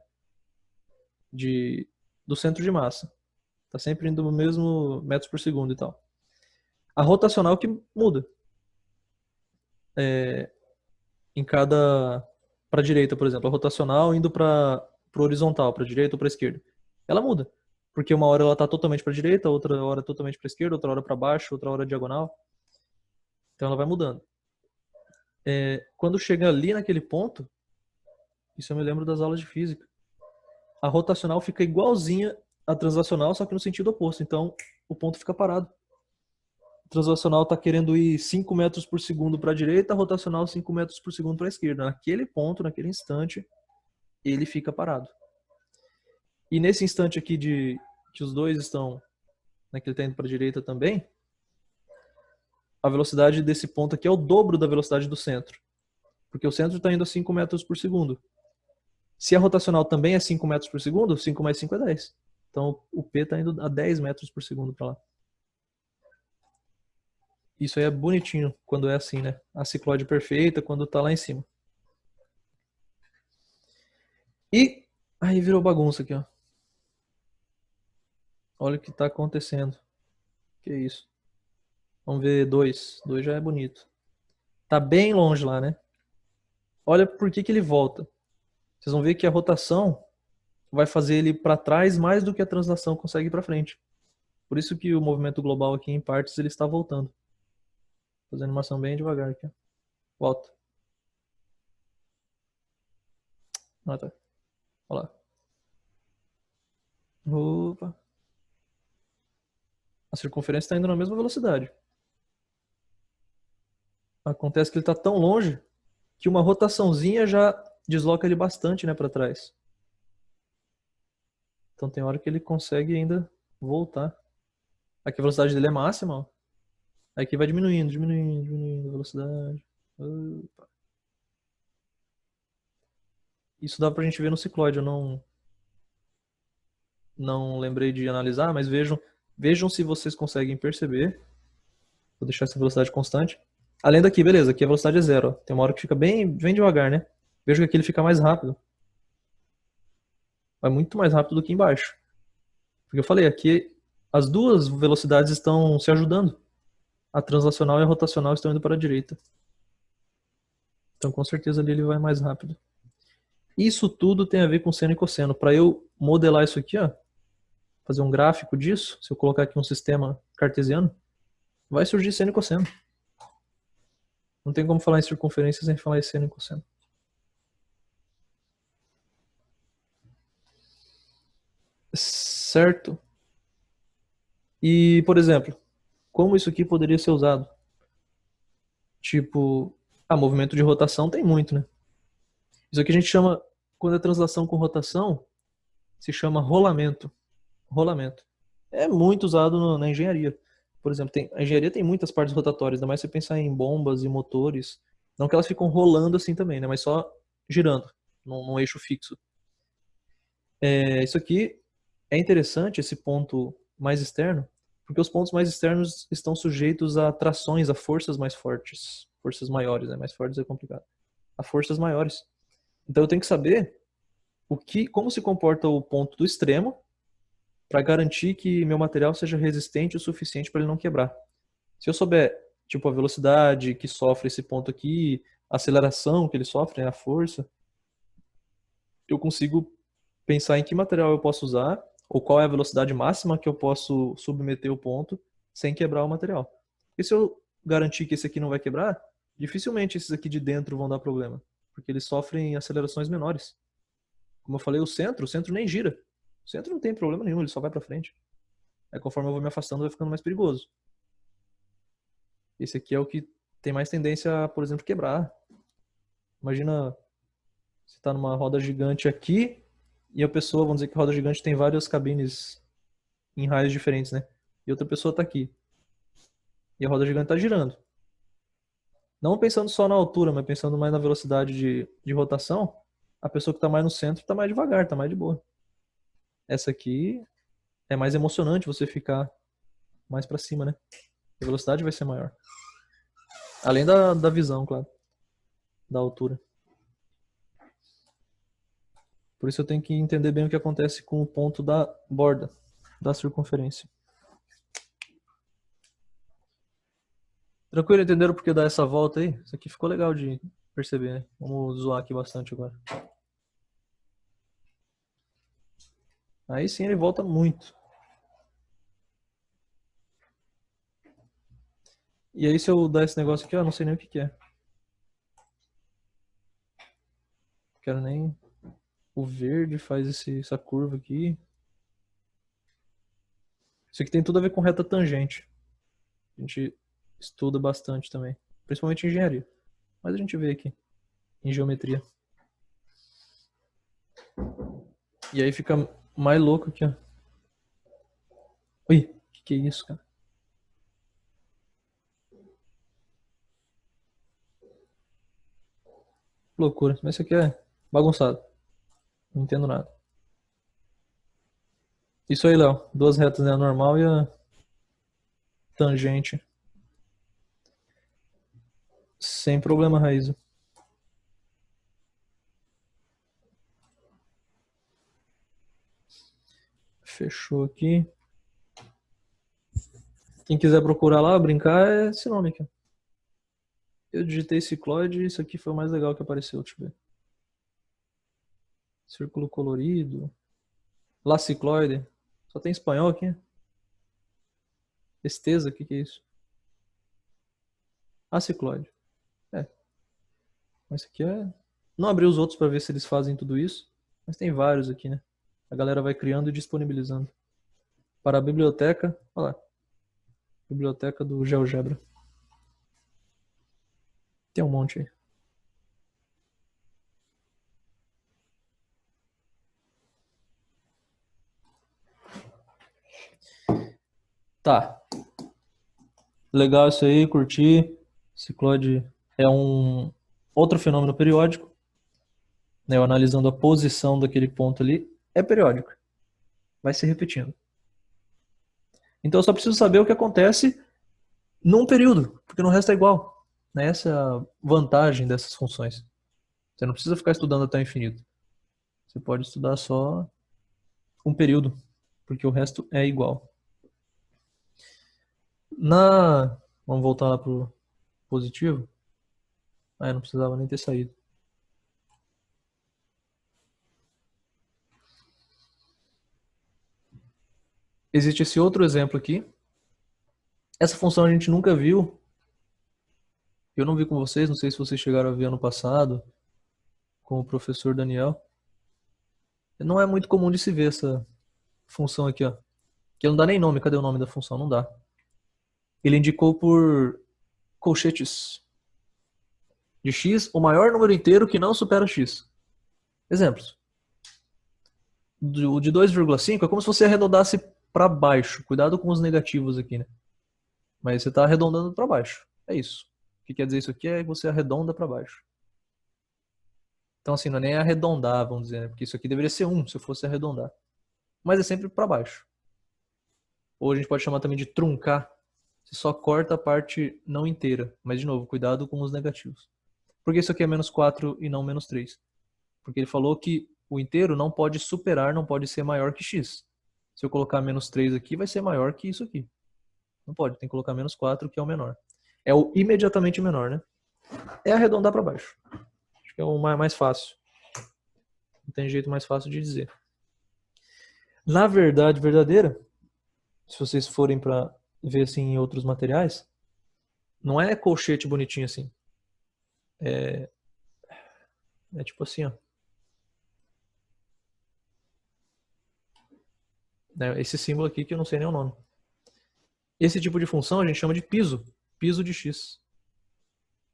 Do centro de massa. Está sempre indo no mesmo metros por segundo e tal. A rotacional que muda. Em cada... Para a direita, por exemplo. A rotacional indo para o horizontal, para a direita ou para a esquerda. Ela muda. Porque uma hora ela está totalmente para a direita, outra hora totalmente para a esquerda, outra hora para baixo, outra hora diagonal. Então ela vai mudando. Quando chega ali naquele ponto, isso eu me lembro das aulas de física, a rotacional fica igualzinha à translacional, só que no sentido oposto. Então o ponto fica parado. A translacional está querendo ir 5 metros por segundo para a direita, a rotacional 5 metros por segundo para a esquerda. Naquele ponto, naquele instante, ele fica parado. E nesse instante aqui que os dois estão, né, que ele está indo para a direita também, a velocidade desse ponto aqui é o dobro da velocidade do centro. Porque o centro está indo a 5 metros por segundo. Se a rotacional também é 5 metros por segundo, 5 mais 5 é 10. Então o P está indo a 10 metros por segundo para lá. Isso aí é bonitinho quando é assim, né? A cicloide perfeita quando tá lá em cima. E aí virou bagunça aqui, ó. Olha o que tá acontecendo. Que isso? Vamos ver 2. 2 já é bonito. Tá bem longe lá, né? Olha por que ele volta. Vocês vão ver que a rotação vai fazer ele para trás mais do que a translação consegue ir para frente. Por isso que o movimento global aqui em partes ele está voltando. Fazendo animação bem devagar aqui. Volta. Ah, tá. Olha lá. Opa. A circunferência está indo na mesma velocidade. Acontece que ele está tão longe que uma rotaçãozinha já desloca ele bastante, né, para trás. Então tem hora que ele consegue ainda voltar. Aqui a velocidade dele é máxima, ó. Aqui vai diminuindo, diminuindo, diminuindo a velocidade. Opa. Isso dá pra gente ver no cicloide, eu não lembrei de analisar, mas vejam se vocês conseguem perceber. Vou deixar essa velocidade constante. Além daqui, beleza, aqui a velocidade é zero, ó. Tem uma hora que fica bem devagar, né? Veja que aqui ele fica mais rápido. Vai muito mais rápido do que embaixo. Porque eu falei, aqui as duas velocidades estão se ajudando. A translacional e a rotacional estão indo para a direita. Então com certeza ali ele vai mais rápido. Isso tudo tem a ver com seno e cosseno. Para eu modelar isso aqui, ó, fazer um gráfico disso, se eu colocar aqui um sistema cartesiano, vai surgir seno e cosseno. Não tem como falar em circunferência sem falar em seno e cosseno. Certo? E, por exemplo, como isso aqui poderia ser usado? Tipo, movimento de rotação tem muito, né? Isso aqui a gente chama, quando é translação com rotação, se chama rolamento. Rolamento. É muito usado na engenharia. Por exemplo, a engenharia tem muitas partes rotatórias, ainda mais se você pensar em bombas e motores. Não que elas ficam rolando assim também, né? Mas só girando, num eixo fixo. Isso aqui é interessante, esse ponto mais externo, porque os pontos mais externos estão sujeitos a trações, a forças mais fortes. Forças maiores, né? Mais fortes é complicado. A forças maiores. Então eu tenho que saber como se comporta o ponto do extremo para garantir que meu material seja resistente o suficiente para ele não quebrar. Se eu souber, tipo, a velocidade que sofre esse ponto aqui, a aceleração que ele sofre, né, a força, eu consigo pensar em que material eu posso usar, ou qual é a velocidade máxima que eu posso submeter o ponto sem quebrar o material. Porque se eu garantir que esse aqui não vai quebrar, dificilmente esses aqui de dentro vão dar problema, porque eles sofrem acelerações menores. Como eu falei, o centro nem gira. O centro não tem problema nenhum, ele só vai para frente. Aí conforme eu vou me afastando, vai ficando mais perigoso. Esse aqui é o que tem mais tendência a, por exemplo, quebrar. Imagina, você está numa roda gigante aqui e a pessoa, vamos dizer que a roda gigante tem várias cabines em raios diferentes, né? E outra pessoa está aqui. E a roda gigante está girando. Não pensando só na altura, mas pensando mais na velocidade de rotação, a pessoa que está mais no centro está mais devagar, está mais de boa. Essa aqui é mais emocionante você ficar mais para cima, né? A velocidade vai ser maior. Além da visão, claro. Da altura. Por isso eu tenho que entender bem o que acontece com o ponto da borda, da circunferência. Tranquilo, entenderam por que dar essa volta aí? Isso aqui ficou legal de perceber, né? Vamos zoar aqui bastante agora. Aí sim ele volta muito. E aí se eu dar esse negócio aqui, ó, não sei nem o que que é. Quero nem... O verde faz essa curva aqui. Isso aqui tem tudo a ver com reta tangente. A gente estuda bastante também. Principalmente em engenharia. Mas a gente vê aqui. Em geometria. E aí fica mais louco aqui, ó. Ui, que é isso, cara? Loucura. Mas isso aqui é bagunçado. Não entendo nada. Isso aí, Léo. Duas retas, né? A normal e a tangente. Sem problema, Raíza. Fechou aqui. Quem quiser procurar lá, brincar, é esse nome aqui. Eu digitei cicloide e isso aqui foi o mais legal que apareceu, deixa eu ver. Círculo colorido. Lacicloide. Só tem espanhol aqui. Estesa, o que é isso? Acicloide. É. Mas isso aqui é... Não abri os outros para ver se eles fazem tudo isso. Mas tem vários aqui, né? A galera vai criando e disponibilizando. Para a biblioteca. Olha lá. Biblioteca do GeoGebra. Tem um monte aí. Tá. Legal isso aí, curti. Cicloide é um outro fenômeno periódico, né? Eu analisando a posição daquele ponto ali, é periódico. Vai se repetindo. Então eu só preciso saber o que acontece num período, porque no resto é igual. Né? Essa é a vantagem dessas funções. Você não precisa ficar estudando até o infinito. Você pode estudar só um período, porque o resto é igual. Vamos voltar lá pro positivo. Ah, eu não precisava nem ter saído. Existe esse outro exemplo aqui. Essa função a gente nunca viu. Eu não vi com vocês, não sei se vocês chegaram a ver ano passado, com o professor Daniel. Não é muito comum de se ver essa função aqui, ó. Que não dá nem nome, cadê o nome da função? Não dá. Ele indicou por colchetes de x o maior número inteiro que não supera x. Exemplos. O de 2,5 é como se você arredondasse para baixo. Cuidado com os negativos aqui, né? Mas você está arredondando para baixo. É isso. O que quer dizer isso aqui é que você arredonda para baixo. Então, assim, não é nem arredondar, vamos dizer, né? Porque isso aqui deveria ser 1 se eu fosse arredondar. Mas é sempre para baixo. Ou a gente pode chamar também de truncar. Você só corta a parte não inteira. Mas, de novo, cuidado com os negativos. Por que isso aqui é menos 4 e não menos 3? Porque ele falou que o inteiro não pode superar, não pode ser maior que x. Se eu colocar menos 3 aqui, vai ser maior que isso aqui. Não pode, tem que colocar menos 4, que é o menor. É o imediatamente menor, né? É arredondar para baixo. Acho que é o mais fácil. tem jeito mais fácil de dizer. Na verdade verdadeira, se vocês forem para ver assim em outros materiais, não é colchete bonitinho assim. É tipo assim, ó. Esse símbolo aqui que eu não sei nem o nome. Esse tipo de função a gente chama de piso. Piso de x.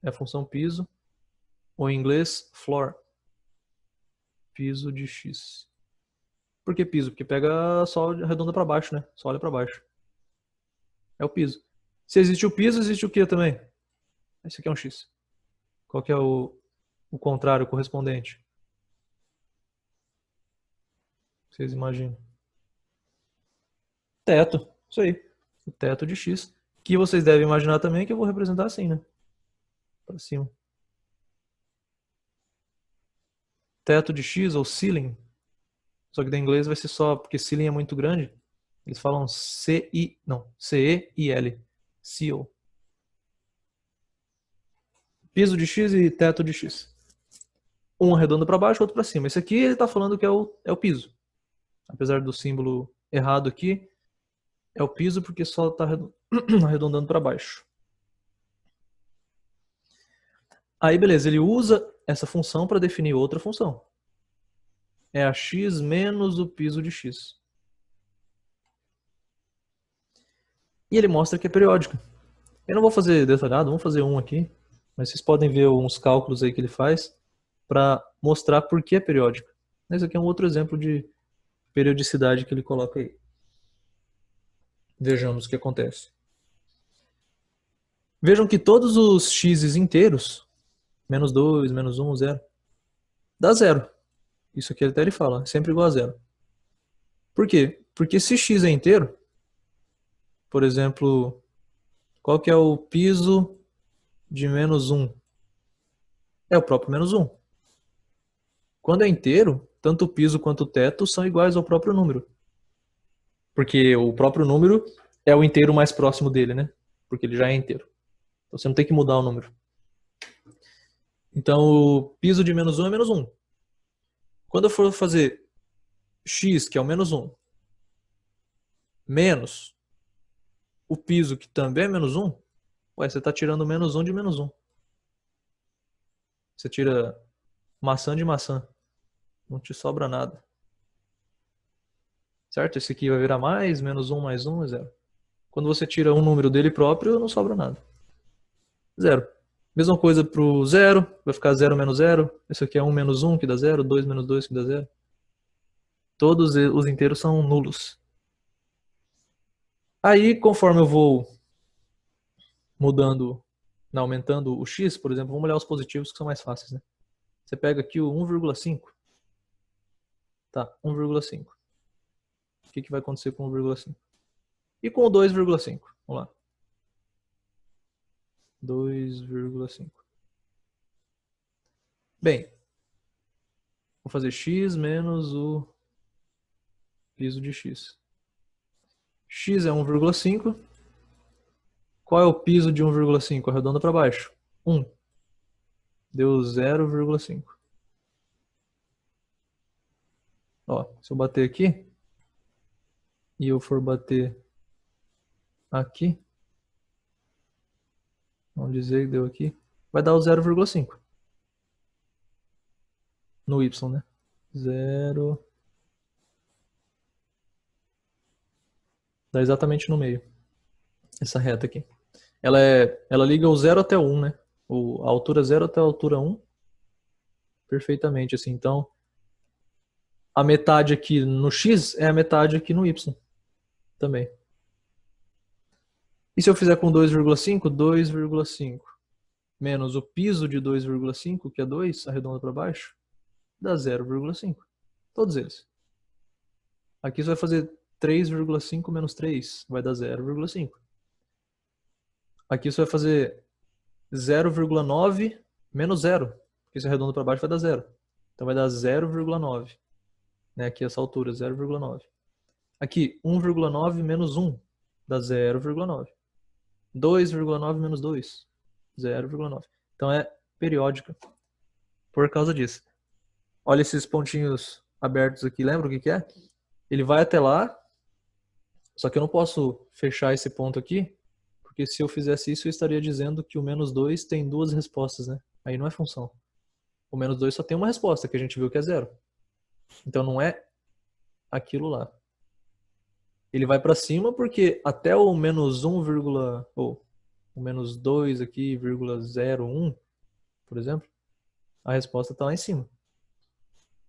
É a função piso, ou em inglês, floor. Piso de x. Por que piso? Porque pega só arredonda para baixo, né? Só olha para baixo. É o piso. Se existe o piso, existe o que também? Esse aqui é um x. Qual que é o contrário, o correspondente? Vocês imaginam? Teto. Isso aí. O teto de x. Que vocês devem imaginar também que eu vou representar assim, né? Para cima. Teto de x ou ceiling. Só que da inglês vai ser só, porque ceiling é muito grande. Eles falam C-I, não, C-E-I-L. Seal. Piso de x e teto de x. Um arredondo para baixo, outro para cima. Esse aqui ele está falando que é o piso. Apesar do símbolo errado aqui, é o piso porque só está arredondando para baixo. Aí beleza, ele usa essa função para definir outra função. É a x menos o piso de x. E ele mostra que é periódica. Eu não vou fazer detalhado, vamos fazer um aqui. Mas vocês podem ver uns cálculos aí que ele faz para mostrar por que é periódica. Esse aqui é um outro exemplo de periodicidade que ele coloca aí. Vejamos o que acontece. Vejam que todos os x's inteiros, menos 2, menos 1, 0, dá zero. Isso aqui até ele fala, sempre igual a zero. Por quê? Porque se x é inteiro, por exemplo, qual que é o piso de menos 1? É o próprio menos 1. Quando é inteiro, tanto o piso quanto o teto são iguais ao próprio número. Porque o próprio número é o inteiro mais próximo dele, né? Porque ele já é inteiro. Então você não tem que mudar o número. Então o piso de menos 1 é menos 1. Quando eu for fazer x, que é o menos 1, menos o piso, que também é menos 1, ué, você está tirando menos 1 de menos 1. Você tira maçã de maçã. Não te sobra nada. Certo? Esse aqui vai virar mais 1 mais 1 é 0. Quando você tira um número dele próprio, não sobra nada. Zero. Mesma coisa para o zero, vai ficar 0 menos 0. Esse aqui é 1 menos 1, que dá 0. 2 menos 2, que dá 0. Todos os inteiros são nulos. Aí, conforme eu vou mudando, não, aumentando o x, por exemplo, vamos olhar os positivos que são mais fáceis, né? Você pega aqui o 1,5. Tá, 1,5. O que vai acontecer com o 1,5? E com o 2,5? Vamos lá. 2,5. Bem, vou fazer x menos o piso de x. X é 1,5. Qual é o piso de 1,5? Arredonda para baixo. 1. Deu 0,5. Ó, se eu bater aqui e eu for bater aqui, vamos dizer que deu aqui, vai dar o 0,5. No y, né? 0. Dá exatamente no meio. Essa reta aqui. Ela liga o 0 até o 1, né? A altura 0 até a altura 1. Perfeitamente, assim. Então, a metade aqui no x é a metade aqui no y. Também. E se eu fizer com 2,5? 2,5 menos o piso de 2,5, que é 2, arredonda para baixo, dá 0,5. Todos eles. Aqui você vai fazer 3,5 menos 3, vai dar 0,5. Aqui você vai fazer 0,9 menos 0, porque se arredonda para baixo vai dar 0. Então vai dar 0,9. Né? Aqui essa altura, 0,9. Aqui, 1,9 menos 1 dá 0,9. 2,9 menos 2, 0,9. Então é periódica por causa disso. Olha esses pontinhos abertos aqui, lembra o que que é? Ele vai até lá, só que eu não posso fechar esse ponto aqui, porque se eu fizesse isso, eu estaria dizendo que o menos 2 tem duas respostas, né? Aí não é função. O menos 2 só tem uma resposta, que a gente viu que é zero. Então não é aquilo lá. Ele vai para cima porque até o menos 1, ou o menos 2 aqui, vírgula 0,1, por exemplo, a resposta está lá em cima.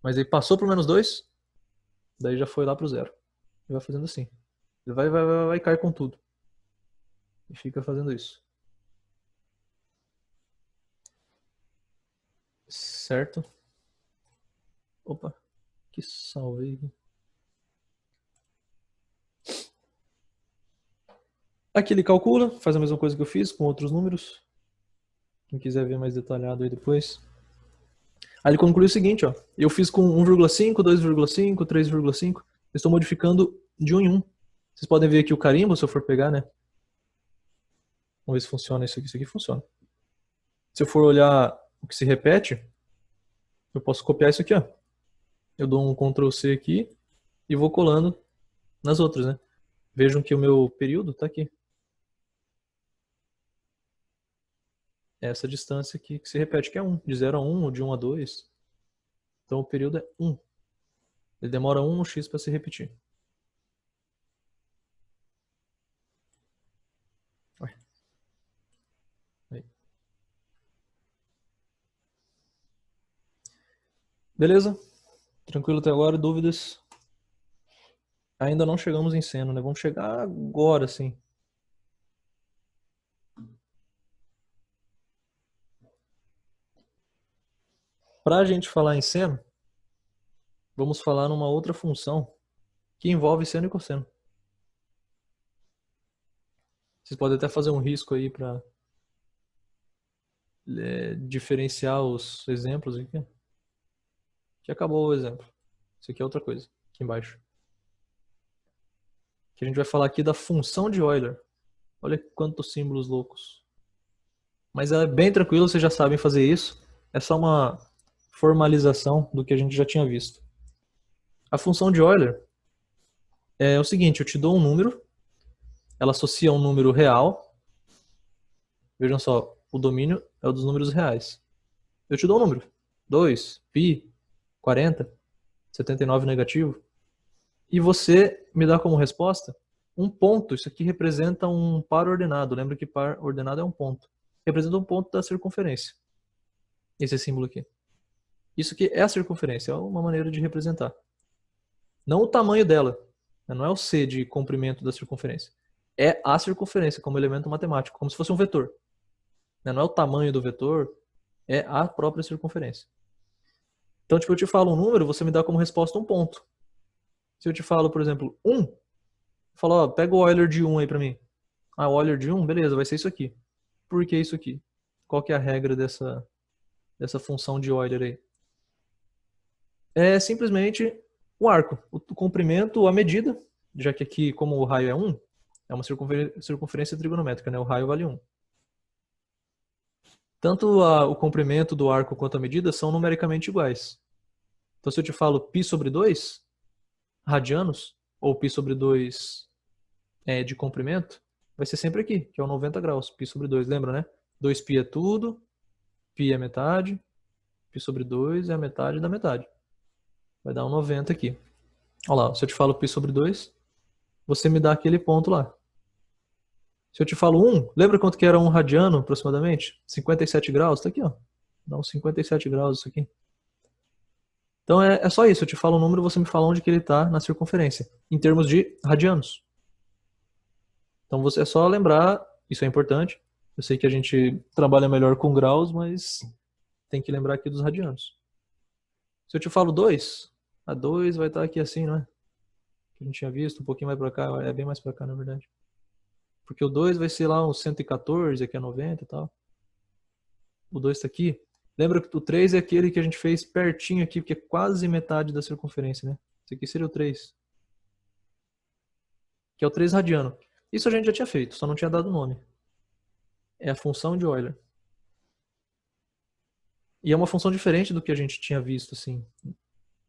Mas ele passou pro menos 2, daí já foi lá pro zero. E vai fazendo assim. Ele vai cair com tudo. E fica fazendo isso. Certo? Opa, que salve aqui. Aqui ele calcula, faz a mesma coisa que eu fiz com outros números. Quem quiser ver mais detalhado aí depois. Aí ele conclui o seguinte, ó. Eu fiz com 1,5, 2,5, 3,5. Eu estou modificando de 1 em 1. Vocês podem ver aqui o carimbo, se eu for pegar, né? Vamos ver se funciona isso aqui. Isso aqui funciona. Se eu for olhar o que se repete, eu posso copiar isso aqui, ó. Eu dou um Ctrl C aqui e vou colando nas outras, né? Vejam que o meu período está aqui. É essa distância aqui que se repete, que é 1. De 0 a 1 ou de 1 a 2. Então o período é 1. Ele demora 1x para se repetir. Aí. Beleza? Tranquilo até agora? Dúvidas? Ainda não chegamos em seno, né? Vamos chegar agora, sim. Para a gente falar em seno, vamos falar numa outra função que envolve seno e cosseno. Vocês podem até fazer um risco aí para diferenciar os exemplos aqui. Que acabou o exemplo. Isso aqui é outra coisa, aqui embaixo. Que a gente vai falar aqui da função de Euler. Olha quantos símbolos loucos. Mas é bem tranquilo, vocês já sabem fazer isso. É só uma formalização do que a gente já tinha visto. A função de Euler é o seguinte, eu te dou um número, ela associa um número real. Vejam só, o domínio é o dos números reais. Eu te dou um número, 2, π, 40, 79 negativo, e você me dá como resposta um ponto. Isso aqui representa um par ordenado. Lembra que par ordenado é um ponto. Representa um ponto da circunferência. Esse símbolo aqui. Isso aqui é a circunferência, é uma maneira de representar. Não o tamanho dela, não é o c de comprimento da circunferência. É a circunferência como elemento matemático, como se fosse um vetor. Não é o tamanho do vetor, é a própria circunferência. Então, tipo, eu te falo um número, você me dá como resposta um ponto. Se eu te falo, por exemplo, 1, eu falo, ó, pega o Euler de 1 aí pra mim. Ah, o Euler de 1, beleza, vai ser isso aqui. Por que isso aqui? Qual que é a regra dessa função de Euler aí? É simplesmente o arco, o comprimento, a medida, já que aqui, como o raio é 1, é uma circunferência trigonométrica, né? O raio vale 1. Tanto o comprimento do arco quanto a medida são numericamente iguais. Então, se eu te falo π sobre 2 radianos, ou π sobre 2 de comprimento, vai ser sempre aqui, que é o 90 graus, π sobre 2. Lembra, né? 2π é tudo, π é metade, π sobre 2 é a metade da metade. Vai dar um 90 aqui. Olha lá, se eu te falo π sobre 2, você me dá aquele ponto lá. Se eu te falo 1, lembra quanto que era 1 radiano aproximadamente? 57 graus, tá aqui, ó. Dá uns 57 graus isso aqui. Então é só isso, eu te falo o número, você me fala onde que ele está na circunferência, em termos de radianos. Então você é só lembrar, isso é importante. Eu sei que a gente trabalha melhor com graus, mas tem que lembrar aqui dos radianos. Se eu te falo 2, a 2 vai estar aqui assim, não é? Que a gente tinha visto, um pouquinho mais para cá, é bem mais para cá na verdade. Porque o 2 vai ser lá uns 114, aqui é 90 e tal. O 2 está aqui. Lembra que o 3 é aquele que a gente fez pertinho aqui, porque é quase metade da circunferência, né? Esse aqui seria o 3. Que é o 3 radiano. Isso a gente já tinha feito, só não tinha dado nome. É a função de Euler. E é uma função diferente do que a gente tinha visto, assim,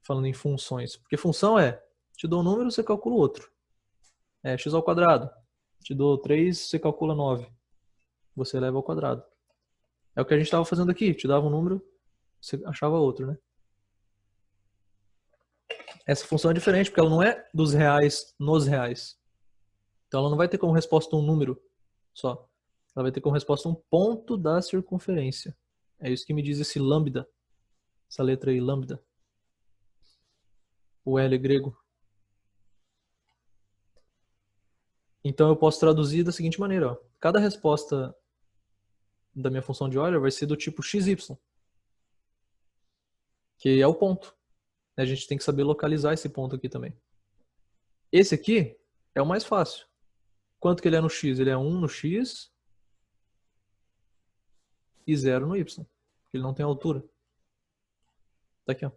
falando em funções. Porque função é, te dou um número, você calcula o outro. É x ao quadrado. Te dou 3, você calcula 9. Você eleva ao quadrado. É o que a gente estava fazendo aqui. Te dava um número, você achava outro, né? Essa função é diferente, porque ela não é dos reais nos reais. Então ela não vai ter como resposta um número só. Ela vai ter como resposta um ponto da circunferência. É isso que me diz esse lambda. Essa letra aí, lambda. O L grego. Então eu posso traduzir da seguinte maneira. Ó. Cada resposta da minha função de Euler vai ser do tipo xy, que é o ponto. A gente tem que saber localizar esse ponto aqui também. Esse aqui é o mais fácil. Quanto que ele é no x? Ele é 1 no x e 0 no y. Ele não tem altura. Tá aqui, ó.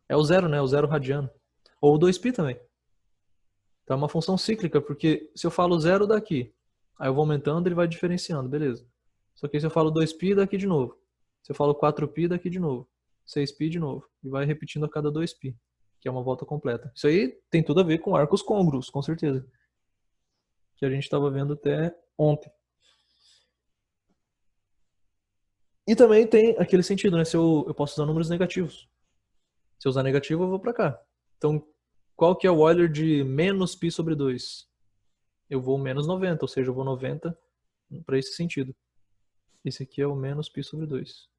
É o zero, né? O zero radiano. Ou o 2π também. Então é uma função cíclica, porque se eu falo zero daqui, aí eu vou aumentando, ele vai diferenciando, beleza. Só que se eu falo 2π, daqui de novo. Se eu falo 4π, daqui de novo. 6π de novo. E vai repetindo a cada 2π, que é uma volta completa. Isso aí tem tudo a ver com arcos côngruos, com certeza. Que a gente estava vendo até ontem. E também tem aquele sentido, né? Se eu posso usar números negativos. Se eu usar negativo, eu vou para cá. Então, qual que é o Euler de menos π sobre 2? Eu vou menos 90, ou seja, eu vou 90 para esse sentido. Esse aqui é o menos π sobre 2.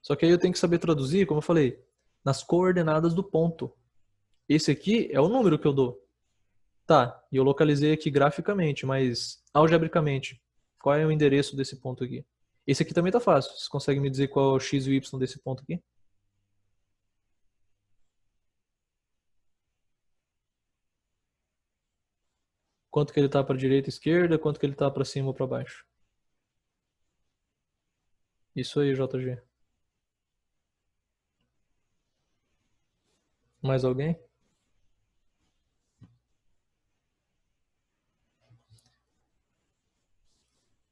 Só que aí eu tenho que saber traduzir, como eu falei, nas coordenadas do ponto. Esse aqui é o número que eu dou. Tá, e eu localizei aqui graficamente, mas algebricamente, qual é o endereço desse ponto aqui? Esse aqui também tá fácil. Vocês conseguem me dizer qual é o x e o y desse ponto aqui? Quanto que ele tá para direita e esquerda, quanto que ele tá para cima ou para baixo? Isso aí, JG. Mais alguém?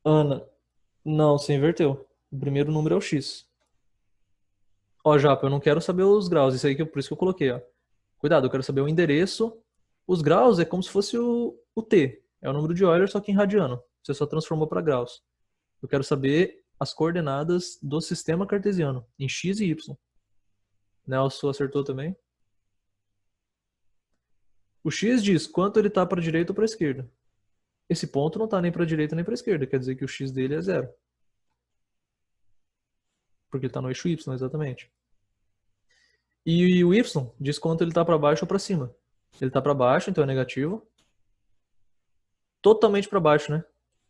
Ana, não, você inverteu. O primeiro número é o x. Ó, Japa, eu não quero saber os graus. Isso aí que por isso que eu coloquei, ó. Cuidado, eu quero saber o endereço. Os graus é como se fosse o T. É o número de Euler, só que em radiano. Você só transformou para graus. Eu quero saber as coordenadas do sistema cartesiano, em x e y. Nelson acertou também. O x diz quanto ele está para a direita ou para a esquerda. Esse ponto não está nem para a direita nem para a esquerda. Quer dizer que o x dele é zero. Porque ele está no eixo y, exatamente. E o y diz quanto ele está para baixo ou para cima. Ele está para baixo, então é negativo. Totalmente para baixo, né?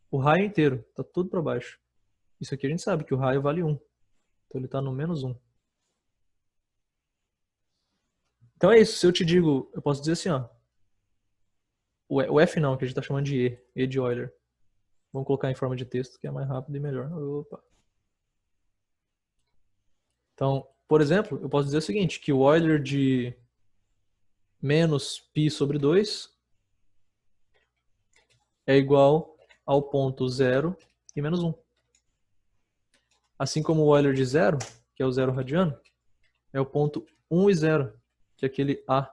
O raio inteiro, está tudo para baixo. Isso aqui a gente sabe que o raio vale 1. Então ele está no menos 1. Então é isso. Se eu te digo, eu posso dizer assim, ó. O F não, que a gente está chamando de E. E de Euler. Vamos colocar em forma de texto, que é mais rápido e melhor. Opa. Então, por exemplo, eu posso dizer o seguinte, que o Euler de menos π sobre 2 é igual ao ponto 0 e menos 1. Assim como o Euler de 0, que é o zero radiano, é o ponto 1 e 0, que é aquele A.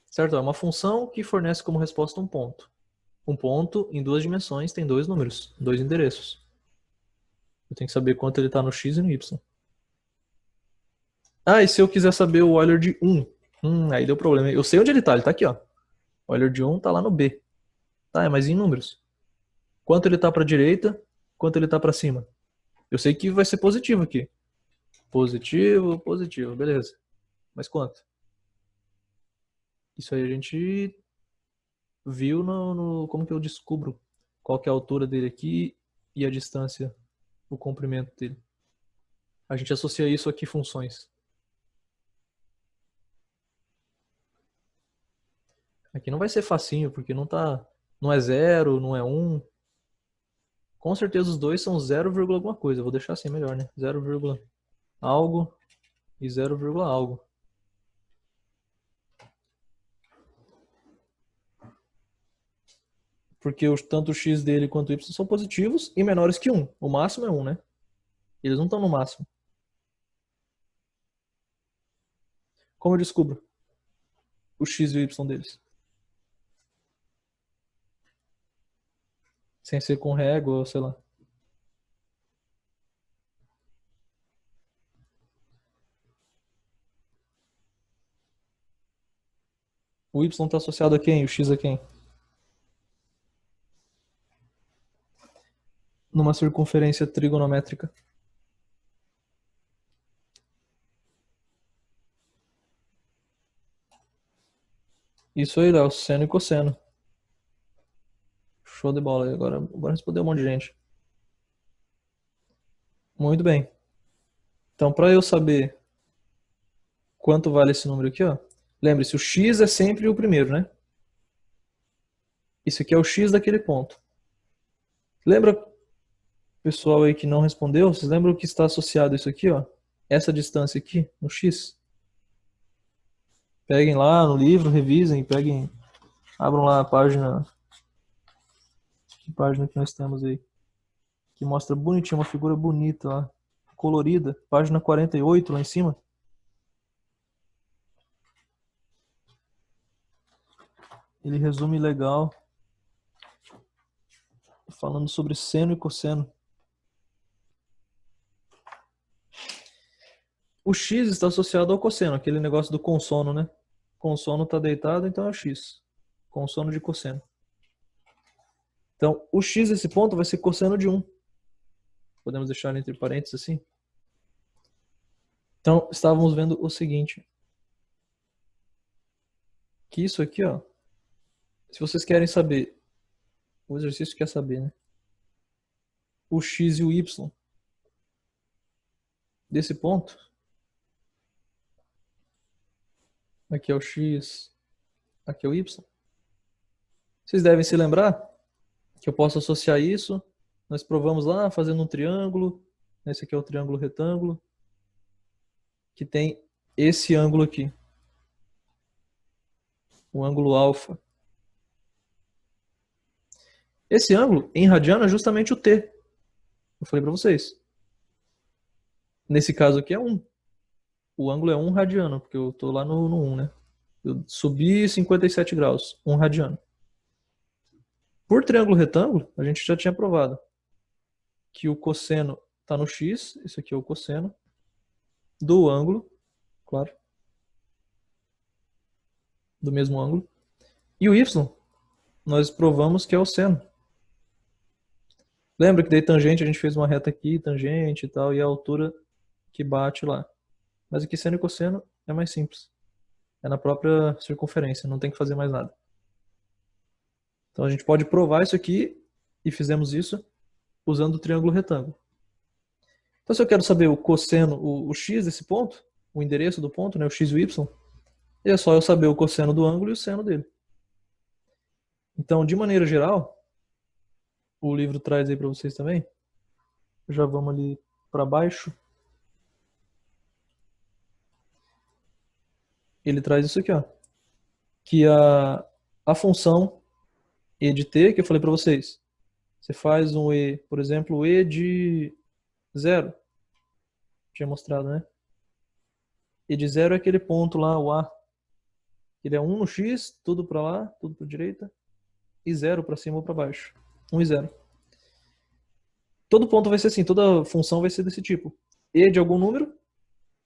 Certo? É uma função que fornece como resposta um ponto. Um ponto em duas dimensões tem dois números, dois endereços. Eu tenho que saber quanto ele está no x e no y. Ah, e se eu quiser saber o Euler de 1? Aí deu problema. Eu sei onde ele está aqui, ó. O Euler de 1 está lá no B. Tá, mas em números. Quanto ele está para a direita, quanto ele está para cima. Eu sei que vai ser positivo aqui. Positivo, positivo, beleza. Mas quanto? Isso aí a gente viu como que eu descubro qual que é a altura dele aqui e a distância, o comprimento dele. A gente associa isso aqui funções. Aqui não vai ser facinho, porque não é 0, não é 1. Com certeza os dois são 0, alguma coisa. Eu vou deixar assim melhor, né? 0, algo e 0, algo. Porque tanto o x dele quanto o y são positivos e menores que 1. O máximo é 1, né? Eles não estão no máximo. Como eu descubro o x e o y deles? Sem ser com régua ou sei lá. O y está associado a quem? O x a quem? Numa circunferência trigonométrica. Isso aí, Léo, seno e cosseno. Show de bola. Agora respondeu um monte de gente. Muito bem. Então, para eu saber quanto vale esse número aqui, ó. Lembre-se, o x é sempre o primeiro, né? Isso aqui é o x daquele ponto. Lembra, pessoal aí que não respondeu, vocês lembram que está associado isso aqui, ó? Essa distância aqui, no x? Peguem lá no livro, revisem, abram lá a página. Que página que nós temos aí? Que mostra bonitinho, uma figura bonita lá, colorida. Página 48 lá em cima. Ele resume legal, falando sobre seno e cosseno. O x está associado ao cosseno, aquele negócio do consono, né? Consono está deitado, então é o x. Consono de cosseno. Então, o x desse ponto vai ser cosseno de 1. Podemos deixar entre parênteses assim. Então, estávamos vendo o seguinte. Que isso aqui, ó. Se vocês querem saber, o exercício quer saber, né? O x e o y desse ponto. Aqui é o x, aqui é o y. Vocês devem se lembrar que eu posso associar isso. Nós provamos lá fazendo um triângulo. Esse aqui é o triângulo retângulo. Que tem esse ângulo aqui. O ângulo alfa. Esse ângulo, em radiano, é justamente o t. Eu falei para vocês. Nesse caso aqui é 1. O ângulo é 1 radiano, porque eu estou lá no 1, né? Eu subi 57 graus, 1 radiano. Por triângulo retângulo, a gente já tinha provado que o cosseno está no x, isso aqui é o cosseno, do ângulo, claro, do mesmo ângulo. E o y, nós provamos que é o seno. Lembra que daí tangente, a gente fez uma reta aqui, tangente e tal, e a altura que bate lá. Mas aqui seno e cosseno é mais simples. É na própria circunferência, não tem que fazer mais nada. Então a gente pode provar isso aqui, e fizemos isso usando o triângulo retângulo. Então se eu quero saber o cosseno, o x desse ponto, o endereço do ponto, né, o x e o y, é só eu saber o cosseno do ângulo e o seno dele. Então, de maneira geral, o livro traz aí para vocês também. Já vamos ali para baixo. Ele traz isso aqui, ó. Que a função e de t, que eu falei para vocês. Você faz um e, por exemplo, o e de 0. Tinha mostrado, né? E de 0 é aquele ponto lá, o a. Ele é 1 no x, tudo para lá, tudo para direita. E 0 para cima ou para baixo. 1 e 0. Todo ponto vai ser assim, toda função vai ser desse tipo. E de algum número,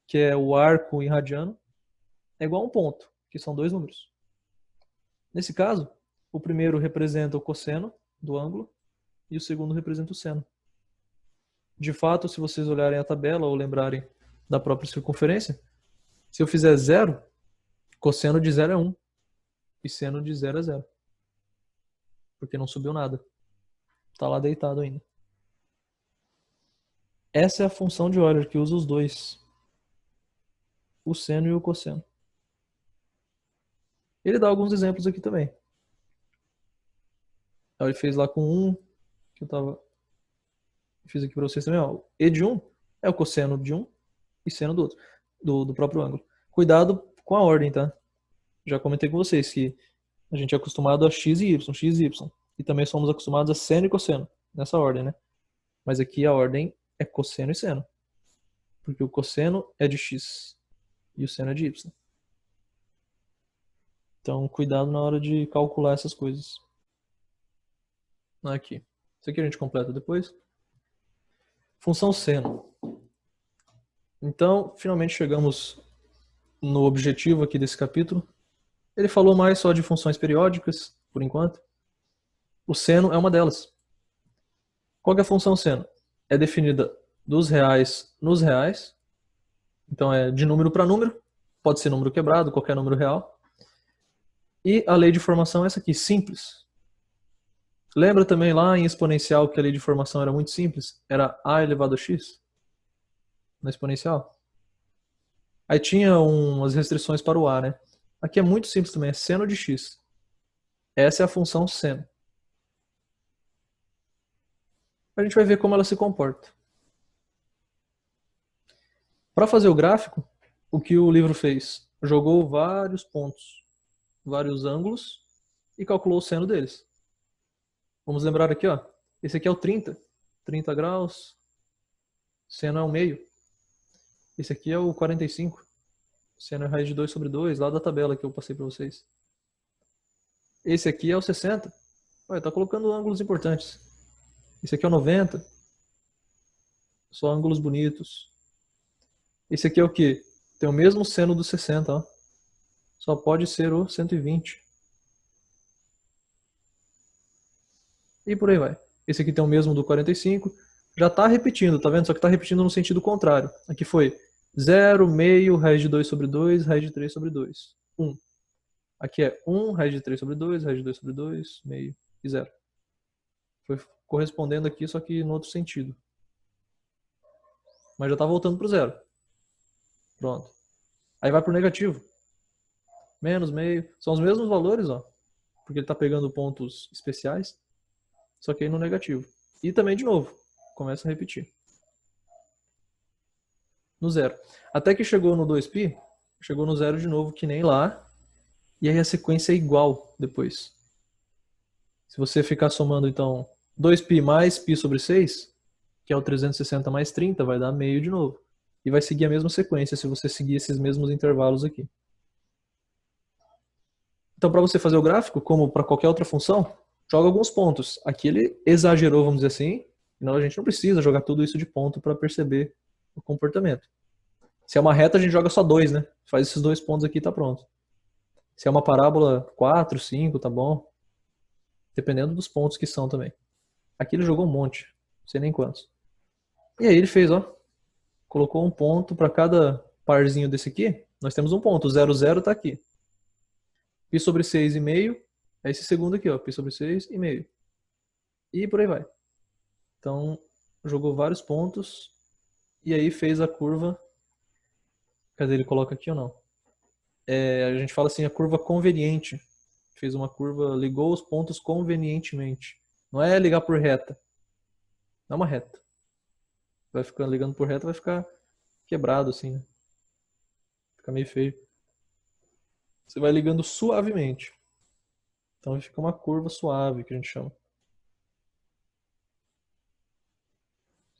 que é o arco em radiano, é igual a um ponto, que são dois números. Nesse caso, o primeiro representa o cosseno do ângulo e o segundo representa o seno. De fato, se vocês olharem a tabela ou lembrarem da própria circunferência, se eu fizer 0, cosseno de 0 é 1 e seno de 0 é 0. Porque não subiu nada. Está lá deitado ainda. Essa é a função de Euler que usa os dois. O seno e o cosseno. Ele dá alguns exemplos aqui também. Ele fez lá com 1, que eu fiz aqui para vocês também. Ó. E de 1 é o cosseno de 1 e seno do outro, do próprio ângulo. Cuidado com a ordem, tá? Já comentei com vocês que a gente é acostumado a x e y, x e y. E também somos acostumados a seno e cosseno, nessa ordem, né? Mas aqui a ordem é cosseno e seno. Porque o cosseno é de x e o seno é de y. Então, cuidado na hora de calcular essas coisas. Aqui. Isso aqui a gente completa depois. Função seno. Então, finalmente chegamos no objetivo aqui desse capítulo. Ele falou mais só de funções periódicas, por enquanto. O seno é uma delas. Qual que é a função seno? É definida dos reais nos reais. Então é de número para número. Pode ser número quebrado, qualquer número real. E a lei de formação é essa aqui, simples. Lembra também lá em exponencial que a lei de formação era muito simples? Era a elevado a x? Na exponencial. Aí tinha umas restrições para o a, né? Aqui é muito simples também, é seno de x. Essa é a função seno. A gente vai ver como ela se comporta. Para fazer o gráfico, o que o livro fez? Jogou vários pontos, vários ângulos e calculou o seno deles. Vamos lembrar aqui, ó. Esse aqui é o 30. 30 graus. Seno é o meio. Esse aqui é o 45. Seno é raiz de 2 sobre 2, lá da tabela que eu passei para vocês. Esse aqui é o 60. Olha, tá colocando ângulos importantes. Esse aqui é o 90. Só ângulos bonitos. Esse aqui é o quê? Tem o mesmo seno do 60, ó. Só pode ser o 120. E por aí vai. Esse aqui tem o mesmo do 45. Já está repetindo, tá vendo? Só que está repetindo no sentido contrário. Aqui foi 0, meio, raiz de 2 sobre 2, raiz de 3 sobre 2. 1. Aqui é 1, raiz de 3 sobre 2, raiz de 2 sobre 2, meio e 0. Foi correspondendo aqui, só que no outro sentido. Mas já está voltando para o 0. Pronto. Aí vai para o negativo. Menos, meio. São os mesmos valores, ó. Porque ele está pegando pontos especiais. Só que aí no negativo. E também de novo. Começa a repetir. No 0. Até que chegou no 2π, chegou no 0 de novo, que nem lá. E aí a sequência é igual depois. Se você ficar somando, então, 2π mais π sobre 6, que é o 360 mais 30, vai dar meio de novo. E vai seguir a mesma sequência se você seguir esses mesmos intervalos aqui. Então, para você fazer o gráfico, como para qualquer outra função, joga alguns pontos. Aqui ele exagerou, vamos dizer assim. Não, a gente não precisa jogar tudo isso de ponto para perceber o comportamento. Se é uma reta, a gente joga só 2, né? Faz esses 2 pontos aqui e tá pronto. Se é uma parábola, 4, 5, tá bom. Dependendo dos pontos que são também. Aqui ele jogou um monte, não sei nem quantos. E aí ele fez, ó. Colocou um ponto para cada parzinho desse aqui. Nós temos um ponto, o 0, 0 tá aqui. Π sobre 6,5 é esse segundo aqui, ó. Π sobre 6,5. E por aí vai. Então, jogou vários pontos. E aí fez a curva. Cadê ele coloca aqui ou não? A gente fala assim, a curva conveniente. Fez uma curva, ligou os pontos convenientemente. Não é ligar por reta. Não é uma reta. Vai ficando ligando por reta, vai ficar quebrado assim, né? Fica meio feio. Você vai ligando suavemente. Então fica uma curva suave, que a gente chama.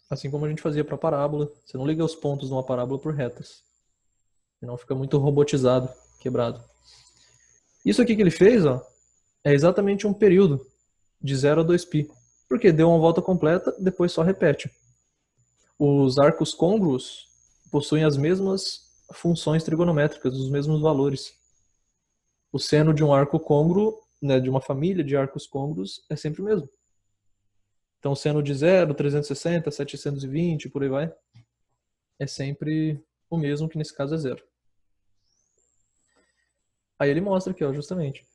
Assim como a gente fazia para parábola. Você não liga os pontos de uma parábola por retas. Senão fica muito robotizado, quebrado. Isso aqui que ele fez, ó, é exatamente um período de 0 a 2π. Porque deu uma volta completa, depois só repete. Os arcos côngruos possuem as mesmas funções trigonométricas, os mesmos valores. O seno de um arco côngruo, né, de uma família de arcos côngruos, é sempre o mesmo. Então, o seno de 0, 360, 720, por aí vai, é sempre o mesmo, que nesse caso é 0. Aí ele mostra aqui, ó, justamente.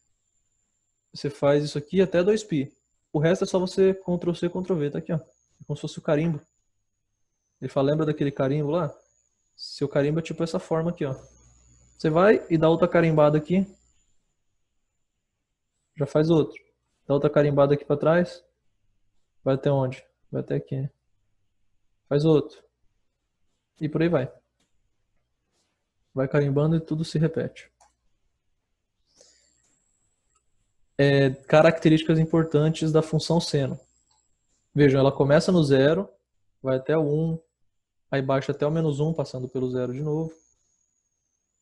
Você faz isso aqui até 2π. O resto é só você Ctrl+C, Ctrl+V, tá aqui, ó. É como se fosse o carimbo. Ele fala, lembra daquele carimbo lá? Seu carimbo é tipo essa forma aqui, ó. Você vai e dá outra carimbada aqui. Já faz outro. Dá outra carimbada aqui pra trás. Vai até onde? Vai até aqui. Faz outro. E por aí vai. Vai carimbando e tudo se repete. Características importantes da função seno. Vejam, ela começa no 0, vai até o 1, aí baixa até o -1, passando pelo 0 de novo.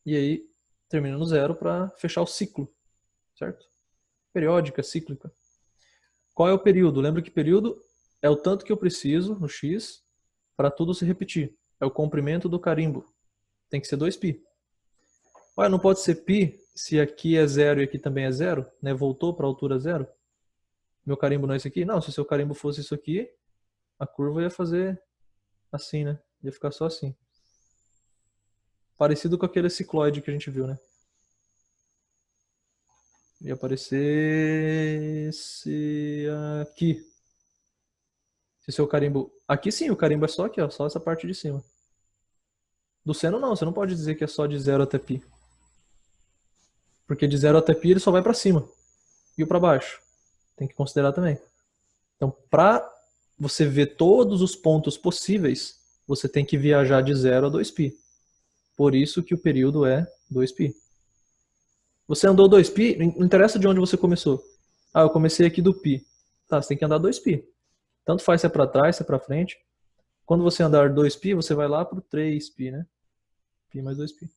E aí termina no 0 para fechar o ciclo, certo? Periódica, cíclica. Qual é o período? Lembra que período é o tanto que eu preciso, no x, para tudo se repetir. É o comprimento do carimbo. Tem que ser 2π. Olha, não pode ser π se aqui é 0 e aqui também é 0, né? Voltou para a altura 0. Meu carimbo não é esse aqui? Não, se o seu carimbo fosse isso aqui, a curva ia fazer assim, né? Ia ficar só assim. Parecido com aquele cicloide que a gente viu, né? Ia aparecer esse aqui. Se o seu carimbo... Aqui sim, o carimbo é só aqui, ó, só essa parte de cima. Do seno não, você não pode dizer que é só de 0 até π. Porque de 0 até π ele só vai para cima. E o para baixo. Tem que considerar também. Então, para você ver todos os pontos possíveis, você tem que viajar de 0 a 2π. Por isso que o período é 2π. Você andou 2π, não interessa de onde você começou. Ah, eu comecei aqui do π. Tá, você tem que andar 2π. Tanto faz se é para trás, se é para frente. Quando você andar 2π, você vai lá para o 3π, né? π mais 2π.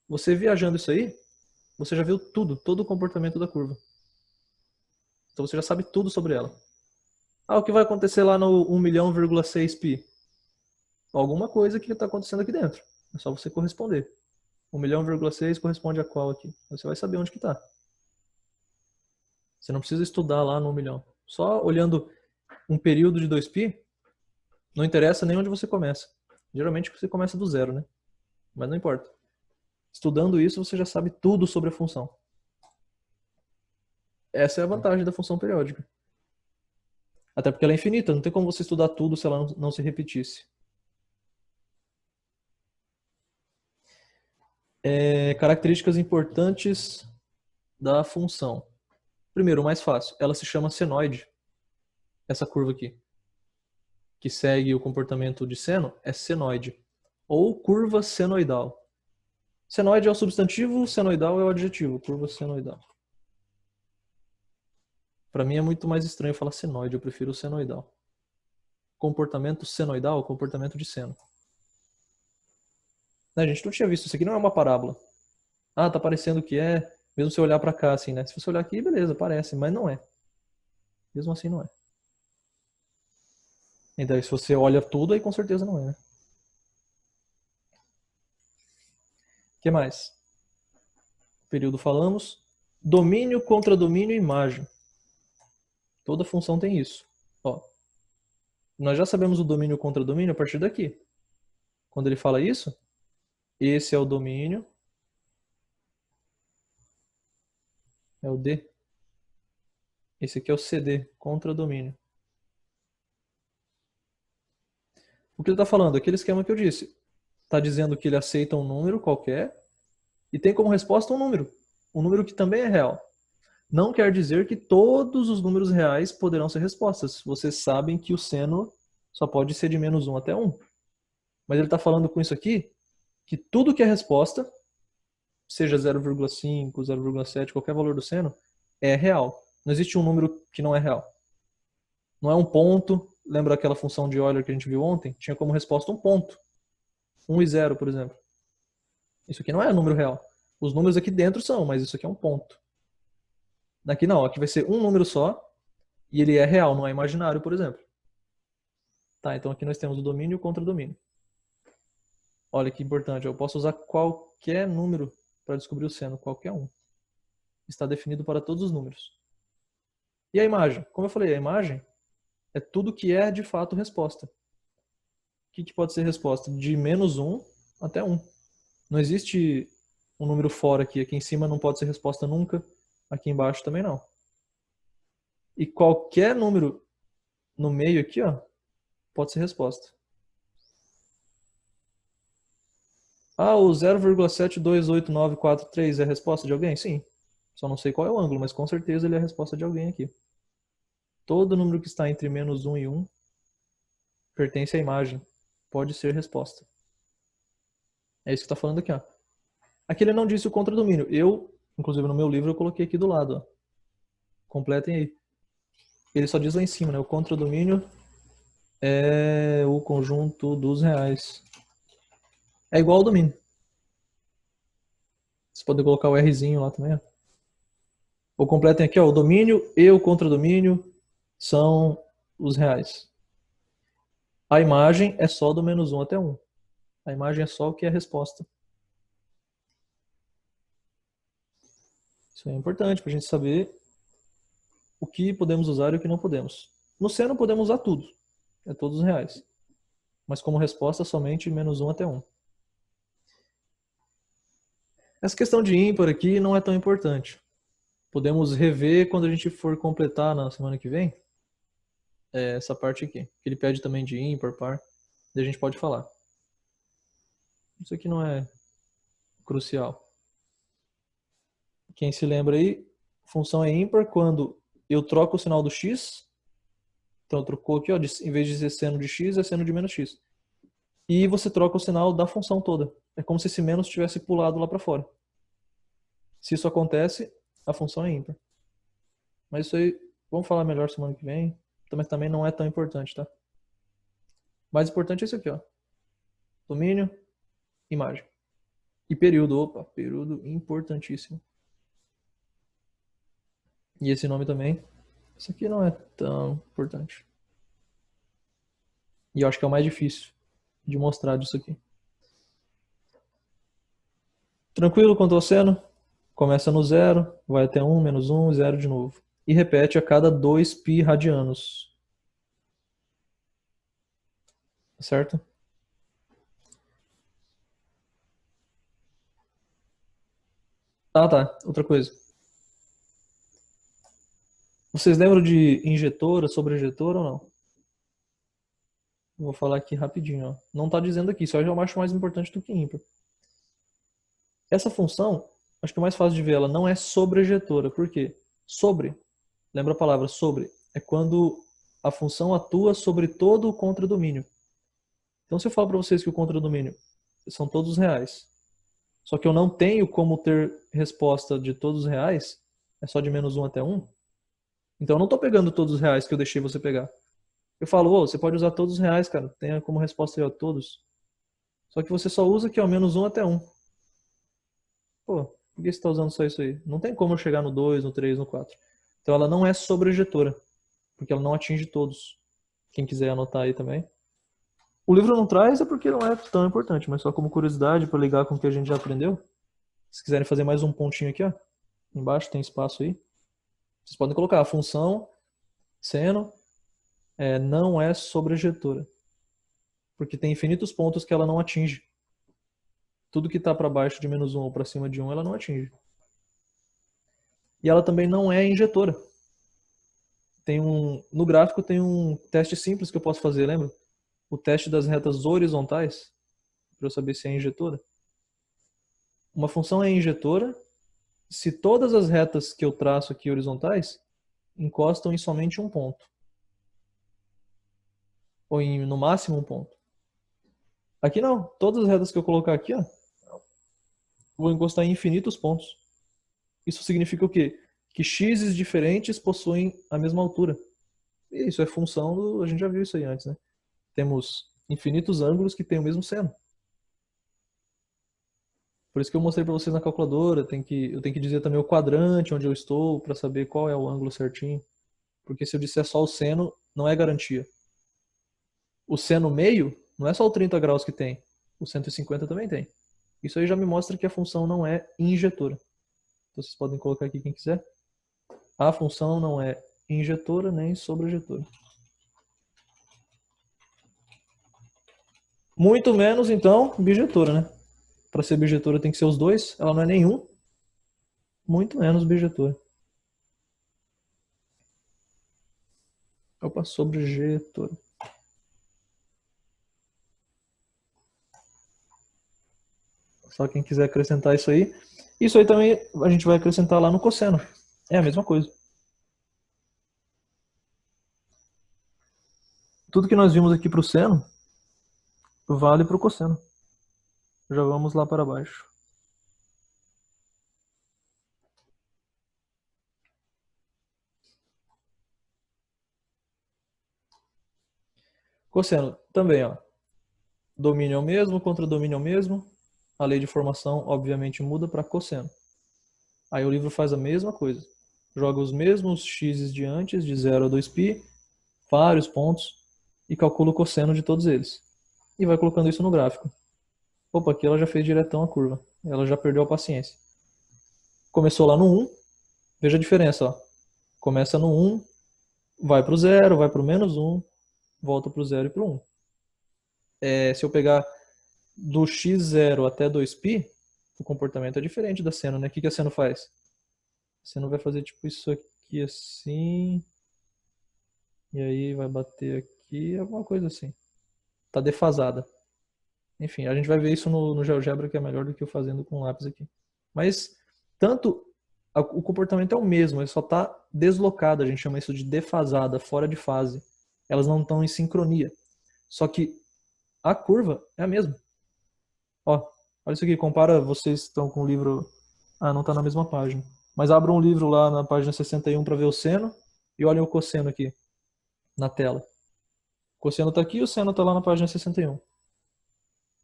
Você viajando isso aí, você já viu tudo, todo o comportamento da curva. Então você já sabe tudo sobre ela. Ah, o que vai acontecer lá no 1.000.000,6π? Alguma coisa que está acontecendo aqui dentro. É só você corresponder. 1.000.000,6 corresponde a qual aqui? Você vai saber onde que está. Você não precisa estudar lá no 1 milhão. Só olhando um período de 2π, não interessa nem onde você começa. Geralmente você começa do 0, né? Mas não importa. Estudando isso, você já sabe tudo sobre a função. Essa é a vantagem da função periódica. Até porque ela é infinita, não tem como você estudar tudo se ela não se repetisse. Características importantes da função. Primeiro, o mais fácil, ela se chama senoide. Essa curva aqui, que segue o comportamento de seno, é senoide. Ou curva senoidal. Senoide é o substantivo, senoidal é o adjetivo. Curva senoidal. Para mim é muito mais estranho falar senoide, eu prefiro o senoidal. Comportamento senoidal, comportamento de seno. A gente não tinha visto, isso aqui não é uma parábola. Ah, tá parecendo que é, mesmo se eu olhar para cá assim, né? Se você olhar aqui, beleza, parece, mas não é. Mesmo assim não é. Então, se você olha tudo, aí com certeza não é, né? O que mais? Período falamos. Domínio, contradomínio e imagem. Toda função tem isso. Ó, nós já sabemos o domínio e o contradomínio a partir daqui. Quando ele fala isso, esse é o domínio. É o D. Esse aqui é o CD, contradomínio. O que ele está falando? Aquele esquema que eu disse. Está dizendo que ele aceita um número qualquer e tem como resposta um número. Um número que também é real. Não quer dizer que todos os números reais poderão ser respostas. Vocês sabem que o seno só pode ser de -1 até 1. Mas ele está falando com isso aqui que tudo que é resposta, seja 0,5, 0,7, qualquer valor do seno, é real. Não existe um número que não é real. Não é um ponto. Lembra aquela função de Euler que a gente viu ontem? Tinha como resposta um ponto. 1 e 0, por exemplo. Isso aqui não é número real. Os números aqui dentro são, mas isso aqui é um ponto. Aqui não, aqui vai ser um número só e ele é real, não é imaginário, por exemplo. Tá, então aqui nós temos o domínio e o contradomínio. Olha que importante, eu posso usar qualquer número para descobrir o seno, qualquer um. Está definido para todos os números. E a imagem? Como eu falei, a imagem é tudo que é de fato resposta. O que pode ser resposta? De -1 até 1. Não existe um número fora aqui. Aqui em cima não pode ser resposta nunca. Aqui embaixo também não. E qualquer número no meio aqui, ó, pode ser resposta. Ah, o 0,728943 é a resposta de alguém? Sim. Só não sei qual é o ângulo, mas com certeza ele é a resposta de alguém aqui. Todo número que está entre -1 e 1 pertence à imagem. Pode ser resposta. É isso que está falando aqui, ó. Aqui ele não disse o contradomínio. Eu, inclusive no meu livro, eu coloquei aqui do lado, ó. Completem aí. Ele só diz lá em cima, né? O contradomínio é o conjunto dos reais. É igual ao domínio. Vocês podem colocar o Rzinho lá também, ó. Ou completem aqui, ó. O domínio e o contradomínio são os reais. A imagem é só do -1 até 1. A imagem é só o que é a resposta. Isso é importante para a gente saber o que podemos usar e o que não podemos. No seno podemos usar tudo. É todos os reais. Mas como resposta somente -1 até 1. Essa questão de ímpar aqui não é tão importante. Podemos rever quando a gente for completar na semana que vem essa parte aqui. Que ele pede também de ímpar, par. Daí a gente pode falar. Isso aqui não é crucial. Quem se lembra aí, função é ímpar quando eu troco o sinal do x. Então trocou aqui, ó, em vez de ser seno de x, é seno de menos x. E você troca o sinal da função toda. É como se esse menos tivesse pulado lá para fora. Se isso acontece, a função é ímpar. Mas isso aí, vamos falar melhor semana que vem. Mas também não é tão importante, tá? O mais importante é isso aqui, ó. Domínio, imagem. E período. Opa, período importantíssimo. E esse nome também. Isso aqui não é tão importante. E eu acho que é o mais difícil de mostrar disso aqui. Tranquilo quanto ao seno? Começa no 0, vai até 1, -1, 0 de novo. E repete a cada 2π radianos. Certo? Tá. Outra coisa. Vocês lembram de injetora, sobreinjetora ou não? Vou falar aqui rapidinho, ó. Não tá dizendo aqui, só eu acho mais importante do que ímpar. Essa função, acho que é mais fácil de ver, ela não é sobrejetora. Por quê? Sobre, lembra a palavra sobre, é quando a função atua sobre todo o contradomínio. Então se eu falo para vocês que o contradomínio são todos reais, só que eu não tenho como ter resposta de todos os reais, é só de -1 até 1, então eu não estou pegando todos os reais que eu deixei você pegar. Eu falo, oh, você pode usar todos os reais, cara, tenha como resposta aí, ó, todos. Só que você só usa aqui, ó, -1 até 1. Pô, por que você está usando só isso aí? Não tem como eu chegar no 2, no 3, no 4. Então ela não é sobrejetora, porque ela não atinge todos. Quem quiser anotar aí também. O livro não traz é porque não é tão importante, mas só como curiosidade para ligar com o que a gente já aprendeu. Se quiserem fazer mais um pontinho aqui, ó, embaixo tem espaço aí. Vocês podem colocar a função seno não é sobrejetora, porque tem infinitos pontos que ela não atinge. Tudo que está para baixo de -1 ou para cima de 1 ela não atinge. E ela também não é injetora. No gráfico tem um teste simples que eu posso fazer, lembra? O teste das retas horizontais, para eu saber se é injetora. Uma função é injetora se todas as retas que eu traço aqui horizontais encostam em somente um ponto. Ou no máximo um ponto. Aqui não. Todas as retas que eu colocar aqui, ó, vou encostar em infinitos pontos. Isso significa o quê? Que x's diferentes possuem a mesma altura. E isso é função do... A gente já viu isso aí antes, né? Temos infinitos ângulos que têm o mesmo seno. Por isso que eu mostrei para vocês na calculadora. Eu tenho que dizer também o quadrante onde eu estou para saber qual é o ângulo certinho. Porque se eu disser só o seno, não é garantia. O seno meio não é só o 30 graus que tem. O 150 também tem. Isso aí já me mostra que a função não é injetora. Então vocês podem colocar aqui quem quiser. A função não é injetora nem sobrejetora. Muito menos, então, bijetora, né? Para ser bijetora tem que ser os dois. Ela não é nenhum. Muito menos bijetora. Opa, sobrejetora. Só quem quiser acrescentar isso aí. Isso aí também a gente vai acrescentar lá no cosseno. É a mesma coisa. Tudo que nós vimos aqui para o seno vale para o cosseno. Já vamos lá para baixo. Cosseno também, ó. Domínio é o mesmo, contradomínio é o mesmo. A lei de formação, obviamente, muda para cosseno. Aí o livro faz a mesma coisa. Joga os mesmos x's de antes, de 0 a 2π, vários pontos, e calcula o cosseno de todos eles. E vai colocando isso no gráfico. Opa, aqui ela já fez diretão a curva. Ela já perdeu a paciência. Começou lá no 1, veja a diferença, ó. Começa no 1, vai para o 0, vai para o -1, volta para o 0 e para o 1. Se eu pegar do x0 até 2π, o comportamento é diferente da seno, né? O que a seno faz? A seno vai fazer tipo isso aqui assim, e aí vai bater aqui, alguma coisa assim. Tá defasada. Enfim, a gente vai ver isso no GeoGebra, que é melhor do que eu fazendo com lápis aqui. Mas, o comportamento é o mesmo, ele só está deslocado, a gente chama isso de defasada, fora de fase. Elas não estão em sincronia. Só que a curva é a mesma. Ó, olha isso aqui, compara, vocês estão com o livro... Ah, não está na mesma página. Mas abra um livro lá na página 61 para ver o seno, e olhem o cosseno aqui, na tela. O cosseno está aqui e o seno está lá na página 61.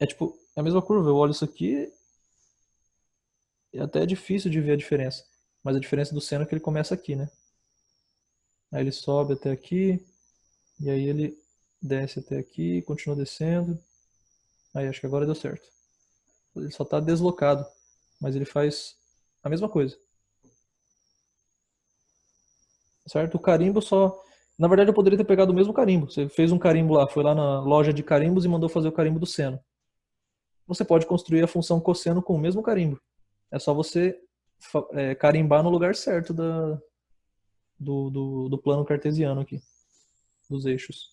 É tipo, é a mesma curva, eu olho isso aqui, é até difícil de ver a diferença. Mas a diferença do seno é que ele começa aqui, né? Aí ele sobe até aqui, e aí ele desce até aqui, continua descendo. Aí acho que agora deu certo. Ele só está deslocado, mas ele faz a mesma coisa. Certo? O carimbo só... Na verdade eu poderia ter pegado o mesmo carimbo. Você fez um carimbo lá, foi lá na loja de carimbos e mandou fazer o carimbo do seno. Você pode construir a função cosseno com o mesmo carimbo. É só você carimbar no lugar certo do plano cartesiano aqui, dos eixos.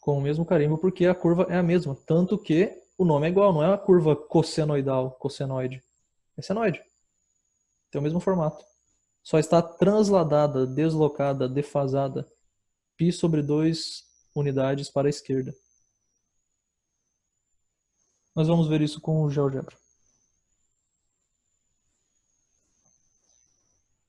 Com o mesmo carimbo, porque a curva é a mesma. Tanto que o nome é igual, não é a curva cossenoidal, cossenoide. É senoide. Tem o mesmo formato. Só está transladada, deslocada, defasada. π sobre 2 unidades para a esquerda. Nós vamos ver isso com o GeoGebra.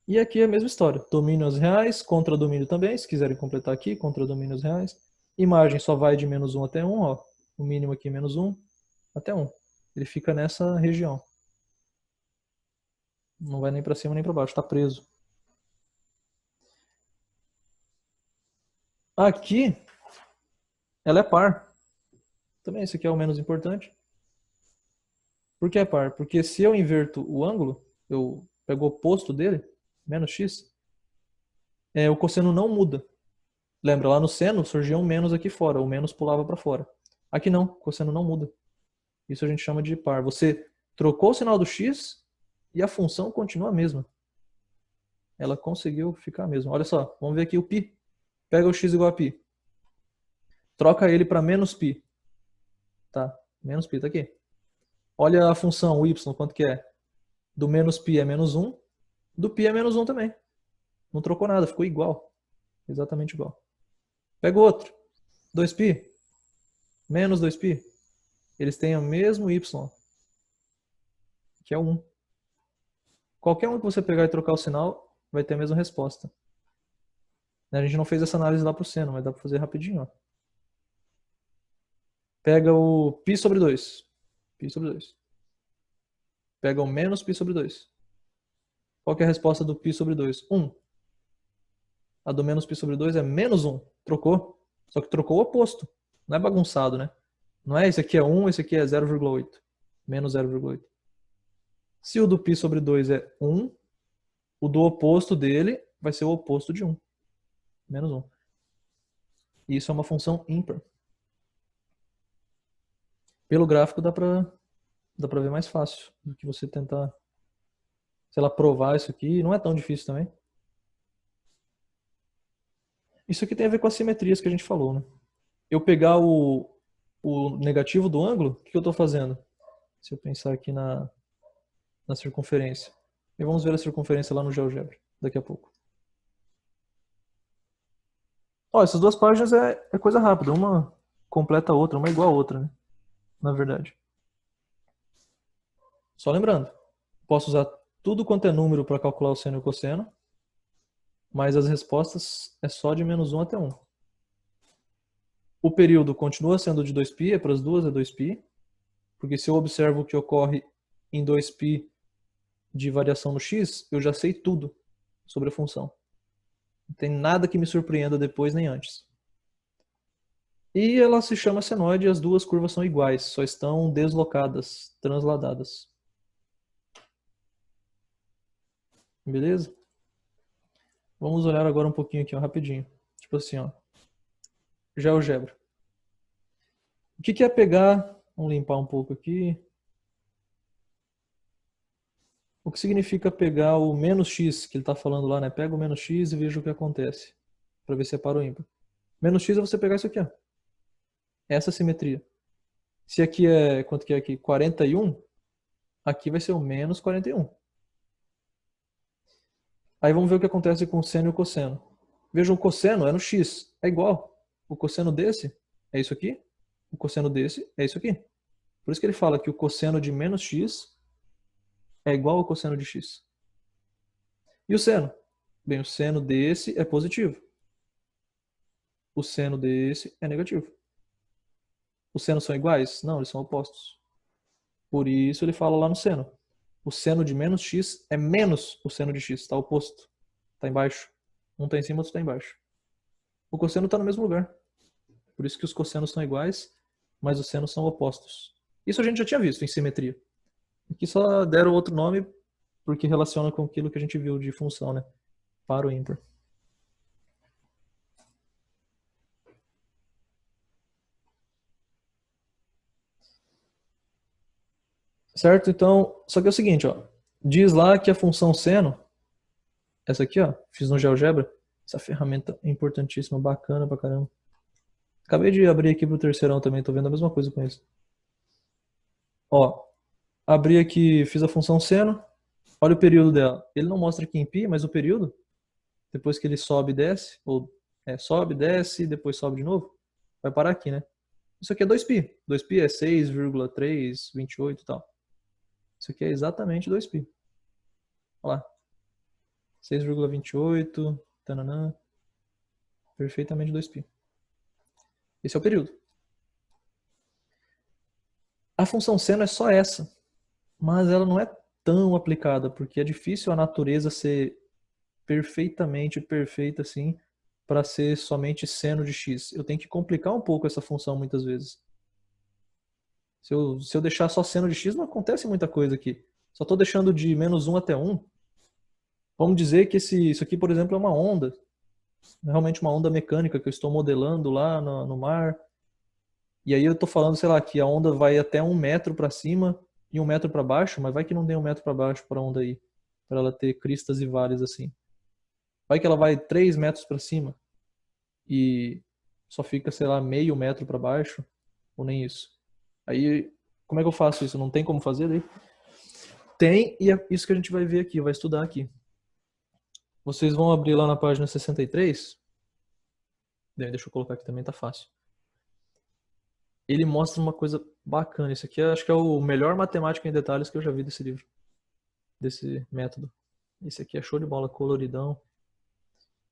E aqui é a mesma história. Domínios reais, contradomínio também, se quiserem completar aqui, contradomínios reais. Imagem só vai de -1 até 1, ó. O mínimo aqui -1 até 1. Ele fica nessa região. Não vai nem para cima nem para baixo, está preso. Aqui, ela é par. Também esse aqui é o menos importante. Por que é par? Porque se eu inverto o ângulo, eu pego o oposto dele, menos x, o cosseno não muda. Lembra, lá no seno surgia um menos aqui fora, o menos pulava para fora. Aqui não, o cosseno não muda. Isso a gente chama de par. Você trocou o sinal do x e a função continua a mesma. Ela conseguiu ficar a mesma. Olha só, vamos ver aqui o π. Pega o x igual a π. Troca ele para menos π. Tá, menos π, tá aqui. Olha a função, o y, quanto que é? Do menos π é -1, do π é -1 também. Não trocou nada, ficou igual. Exatamente igual. Pega o outro. 2π, menos 2π. Eles têm o mesmo y, que é 1. Qualquer um que você pegar e trocar o sinal, vai ter a mesma resposta. A gente não fez essa análise lá pro seno, mas dá para fazer rapidinho. Ó. Pega o π sobre 2. π sobre 2. Pega o menos π sobre 2. Qual que é a resposta do π sobre 2? 1. A do menos π sobre 2 é -1. Trocou. Só que trocou o oposto. Não é bagunçado, né? Não é esse aqui é 1, esse aqui é 0,8. Menos 0,8. Se o do π sobre 2 é 1, o do oposto dele vai ser o oposto de 1. -1. E isso é uma função ímpar. Pelo gráfico dá pra ver mais fácil do que você tentar, sei lá, provar isso aqui. Não é tão difícil também. Isso aqui tem a ver com as simetrias que a gente falou, né? Eu pegar o negativo do ângulo, o que eu estou fazendo? Se eu pensar aqui na circunferência. E vamos ver a circunferência lá no GeoGebra, daqui a pouco. Ó, essas duas páginas é coisa rápida. Uma completa a outra, uma é igual a outra, né? Na verdade. Só lembrando, posso usar tudo quanto é número para calcular o seno e o cosseno. mas as respostas é só de -1 até 1. O período continua sendo de 2π, é para as duas é 2π, porque se eu observo o que ocorre em 2π de variação no x, eu já sei tudo sobre a função. Não tem nada que me surpreenda depois nem antes. E ela se chama senoide e as duas curvas são iguais, só estão deslocadas, transladadas. Beleza? Vamos olhar agora um pouquinho aqui, ó, rapidinho. Tipo assim, ó. GeoGebra. O que é pegar... Vamos limpar um pouco aqui. O que significa pegar o -x que ele está falando lá, né? Pega o -x e veja o que acontece. Para ver se é par ou ímpar. -x é você pegar isso aqui, ó. Essa simetria. Se aqui é... Quanto que é aqui? 41. Aqui vai ser o -41. Aí vamos ver o que acontece com o seno e o cosseno. Vejam, o cosseno é no x. É igual. O cosseno desse é isso aqui. O cosseno desse é isso aqui. Por isso que ele fala que o cosseno de -x é igual ao cosseno de x. E o seno? Bem, o seno desse é positivo. O seno desse é negativo. Os senos são iguais? Não, eles são opostos. Por isso ele fala lá no seno. O seno de -x é menos o seno de x. Está oposto. Está embaixo. Um está em cima, outro está embaixo. O cosseno está no mesmo lugar. Por isso que os cossenos são iguais, mas os senos são opostos. Isso a gente já tinha visto em simetria. Aqui só deram outro nome porque relaciona com aquilo que a gente viu de função, né? Par ou ímpar. Certo? Então, só que é o seguinte, ó. Diz lá que a função seno, essa aqui, ó, fiz no GeoGebra, essa ferramenta é importantíssima, bacana pra caramba. Acabei de abrir aqui pro terceirão também, tô vendo a mesma coisa com isso. Ó, abri aqui, fiz a função seno, olha o período dela. Ele não mostra aqui em π, mas o período, depois que ele sobe e desce, ou sobe, desce, depois sobe de novo, vai parar aqui, né? Isso aqui é 2π. 2π é 6,328 e tal. Isso aqui é exatamente 2π. Olha lá. 6,28, tananã. Perfeitamente 2π. Esse é o período. A função seno é só essa, mas ela não é tão aplicada, porque é difícil a natureza ser perfeitamente perfeita assim para ser somente seno de x. Eu tenho que complicar um pouco essa função muitas vezes. Se eu deixar só seno de x, não acontece muita coisa aqui. Só estou deixando de -1 até 1. Vamos dizer que isso aqui, por exemplo, é uma onda. Realmente uma onda mecânica que eu estou modelando lá no mar. E aí eu estou falando, sei lá, que a onda vai até 1 metro para cima e 1 metro para baixo, mas vai que não tem 1 metro para baixo para a onda aí, para ela ter cristas e vales assim. Vai que ela vai 3 metros para cima e só fica, sei lá, meio metro para baixo, ou nem isso. Aí, como é que eu faço isso? Não tem como fazer daí? Tem, e é isso que a gente vai ver aqui, vai estudar aqui. Vocês vão abrir lá na página 63. Deixa eu colocar aqui também, tá fácil. Ele mostra uma coisa bacana. Isso aqui acho que é o melhor matemática em detalhes que eu já vi desse livro. Desse método. Esse aqui é show de bola, coloridão. O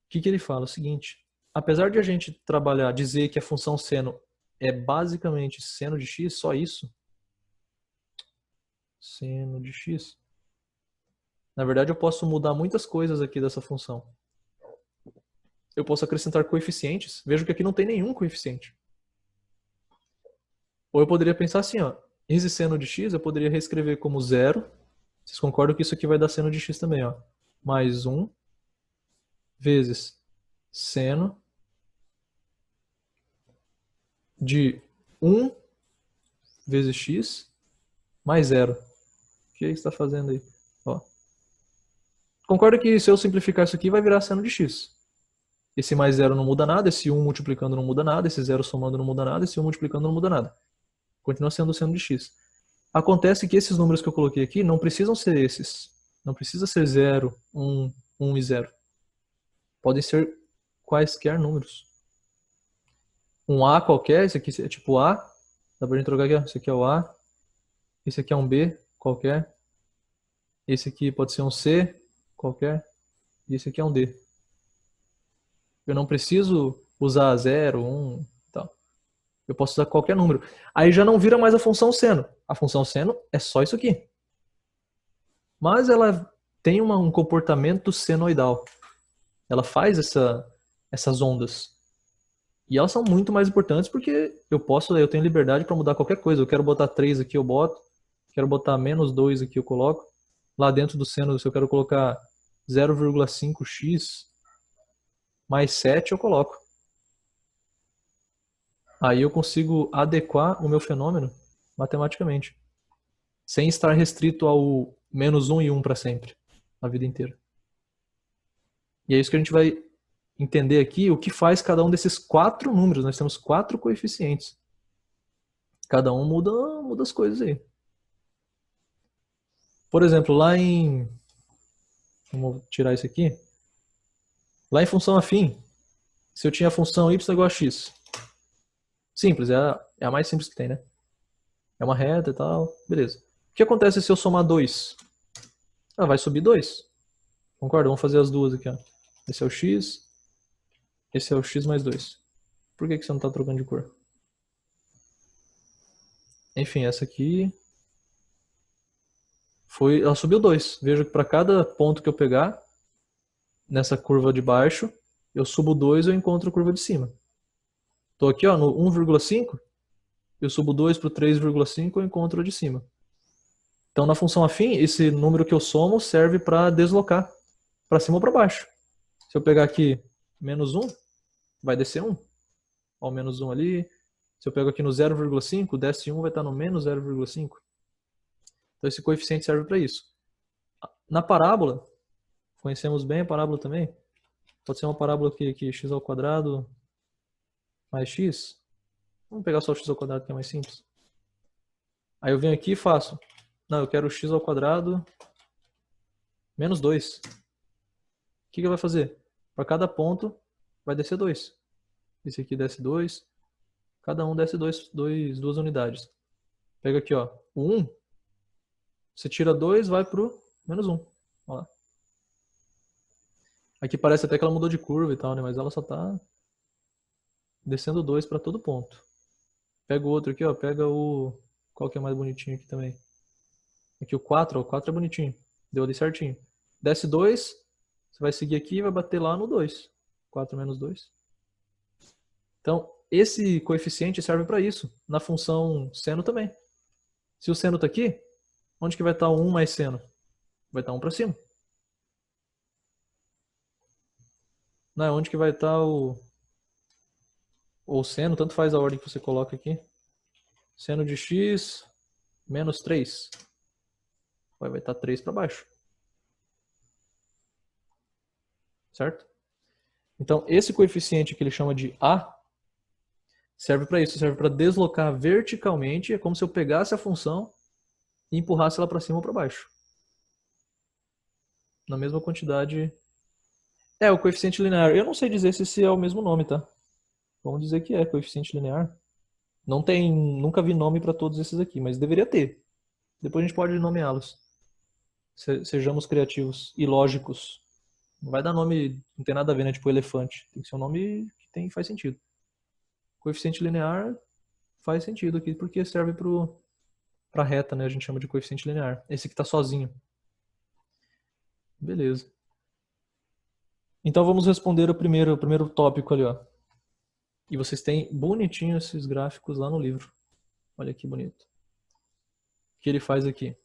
que ele fala? O seguinte. Apesar de a gente trabalhar, dizer que a função seno é basicamente seno de x, só isso. Seno de x. Na verdade, eu posso mudar muitas coisas aqui dessa função. Eu posso acrescentar coeficientes. Vejo que aqui não tem nenhum coeficiente. Ou eu poderia pensar assim, ó. Esse seno de x eu poderia reescrever como 0. Vocês concordam que isso aqui vai dar seno de x também, ó. Mais 1 vezes seno de 1 vezes x mais 0. O que você está fazendo aí? Ó. Concorda que se eu simplificar isso aqui vai virar seno de x. Esse mais 0 não muda nada, esse 1 multiplicando não muda nada, esse 0 somando não muda nada, esse 1 multiplicando não muda nada. Continua sendo seno de x. Acontece que esses números que eu coloquei aqui não precisam ser esses. Não precisa ser 0, 1, 1 e 0. Podem ser quaisquer números. Um A qualquer, esse aqui é tipo A. Dá pra gente trocar aqui, ó. Esse aqui é o A. Esse aqui é um B qualquer. Esse aqui pode ser um C qualquer. E esse aqui é um D. Eu não preciso usar 0, 1 e tal. Eu posso usar qualquer número. Aí já não vira mais a função seno. A função seno é só isso aqui. Mas ela tem um comportamento senoidal. Ela faz essas ondas. E elas são muito mais importantes porque eu tenho liberdade para mudar qualquer coisa. Eu quero botar 3 aqui, eu boto. Quero botar -2 aqui, eu coloco. Lá dentro do seno, se eu quero colocar 0,5x mais 7, eu coloco. Aí eu consigo adequar o meu fenômeno matematicamente, sem estar restrito ao -1 e 1 para sempre, a vida inteira. E é isso que a gente vai entender aqui, o que faz cada um desses 4 números. Nós temos 4 coeficientes. Cada um muda as coisas aí. Por exemplo, vamos tirar isso aqui. Lá em função afim, se eu tinha a função y igual a x. Simples, é a mais simples que tem, né? É uma reta e tal, beleza. O que acontece se eu somar 2? Ela vai subir 2. Concorda? Vamos fazer as duas aqui, ó. Esse é o x, esse é o x mais 2. Por que você não está trocando de cor? Enfim, essa aqui ela subiu 2. Veja que para cada ponto que eu pegar nessa curva de baixo, eu subo 2 e eu encontro a curva de cima. Estou aqui, ó, no 1,5, eu subo 2 para o 3,5 eu encontro a de cima. Então, na função afim, esse número que eu somo serve para deslocar para cima ou para baixo. Se eu pegar aqui -1, vai descer 1. Ó, o -1 ali. Se eu pego aqui no 0,5, desce 1, vai estar no -0,5. Então esse coeficiente serve para isso. Na parábola, conhecemos bem a parábola também. Pode ser uma parábola aqui, x ao quadrado mais x. Vamos pegar só o x ao quadrado que é mais simples. Aí eu venho aqui e faço. Não, eu quero x ao quadrado menos 2. O que vai fazer? Para cada ponto vai descer 2. Esse aqui desce 2. Cada um desce 2 unidades. Pega aqui, ó, o 1. Você tira 2, vai pro -1. Olha lá. Aqui parece até que ela mudou de curva e tal, né? Mas ela só tá descendo 2 para todo ponto. Pega o outro aqui, ó. Pega o... Qual que é mais bonitinho aqui também? Aqui o 4, ó. O 4 é bonitinho. Deu ali certinho. Desce 2. Você vai seguir aqui e vai bater lá no 2. 4 menos 2. Então, esse coeficiente serve para isso. Na função seno também. Se o seno tá aqui, onde que vai estar o 1 mais seno? Vai estar 1 para cima. Não é onde que vai estar o seno, tanto faz a ordem que você coloca aqui. Seno de x menos 3. Vai estar 3 para baixo. Certo? Então, esse coeficiente que ele chama de A serve para isso. Serve para deslocar verticalmente. É como se eu pegasse a função e empurrasse ela para cima ou para baixo. Na mesma quantidade. É, o coeficiente linear. Eu não sei dizer se esse é o mesmo nome, tá? Vamos dizer que é coeficiente linear. Não tem, nunca vi nome para todos esses aqui, mas deveria ter. Depois a gente pode nomeá-los. Sejamos criativos e lógicos. Não vai dar nome, não tem nada a ver, né? Tipo elefante. Tem que ser um nome que faz sentido. Coeficiente linear faz sentido aqui, porque serve para reta, né? A gente chama de coeficiente linear. Esse que está sozinho. Beleza. Então vamos responder o primeiro tópico ali, ó. E vocês têm bonitinho esses gráficos lá no livro. Olha que bonito. O que ele faz aqui?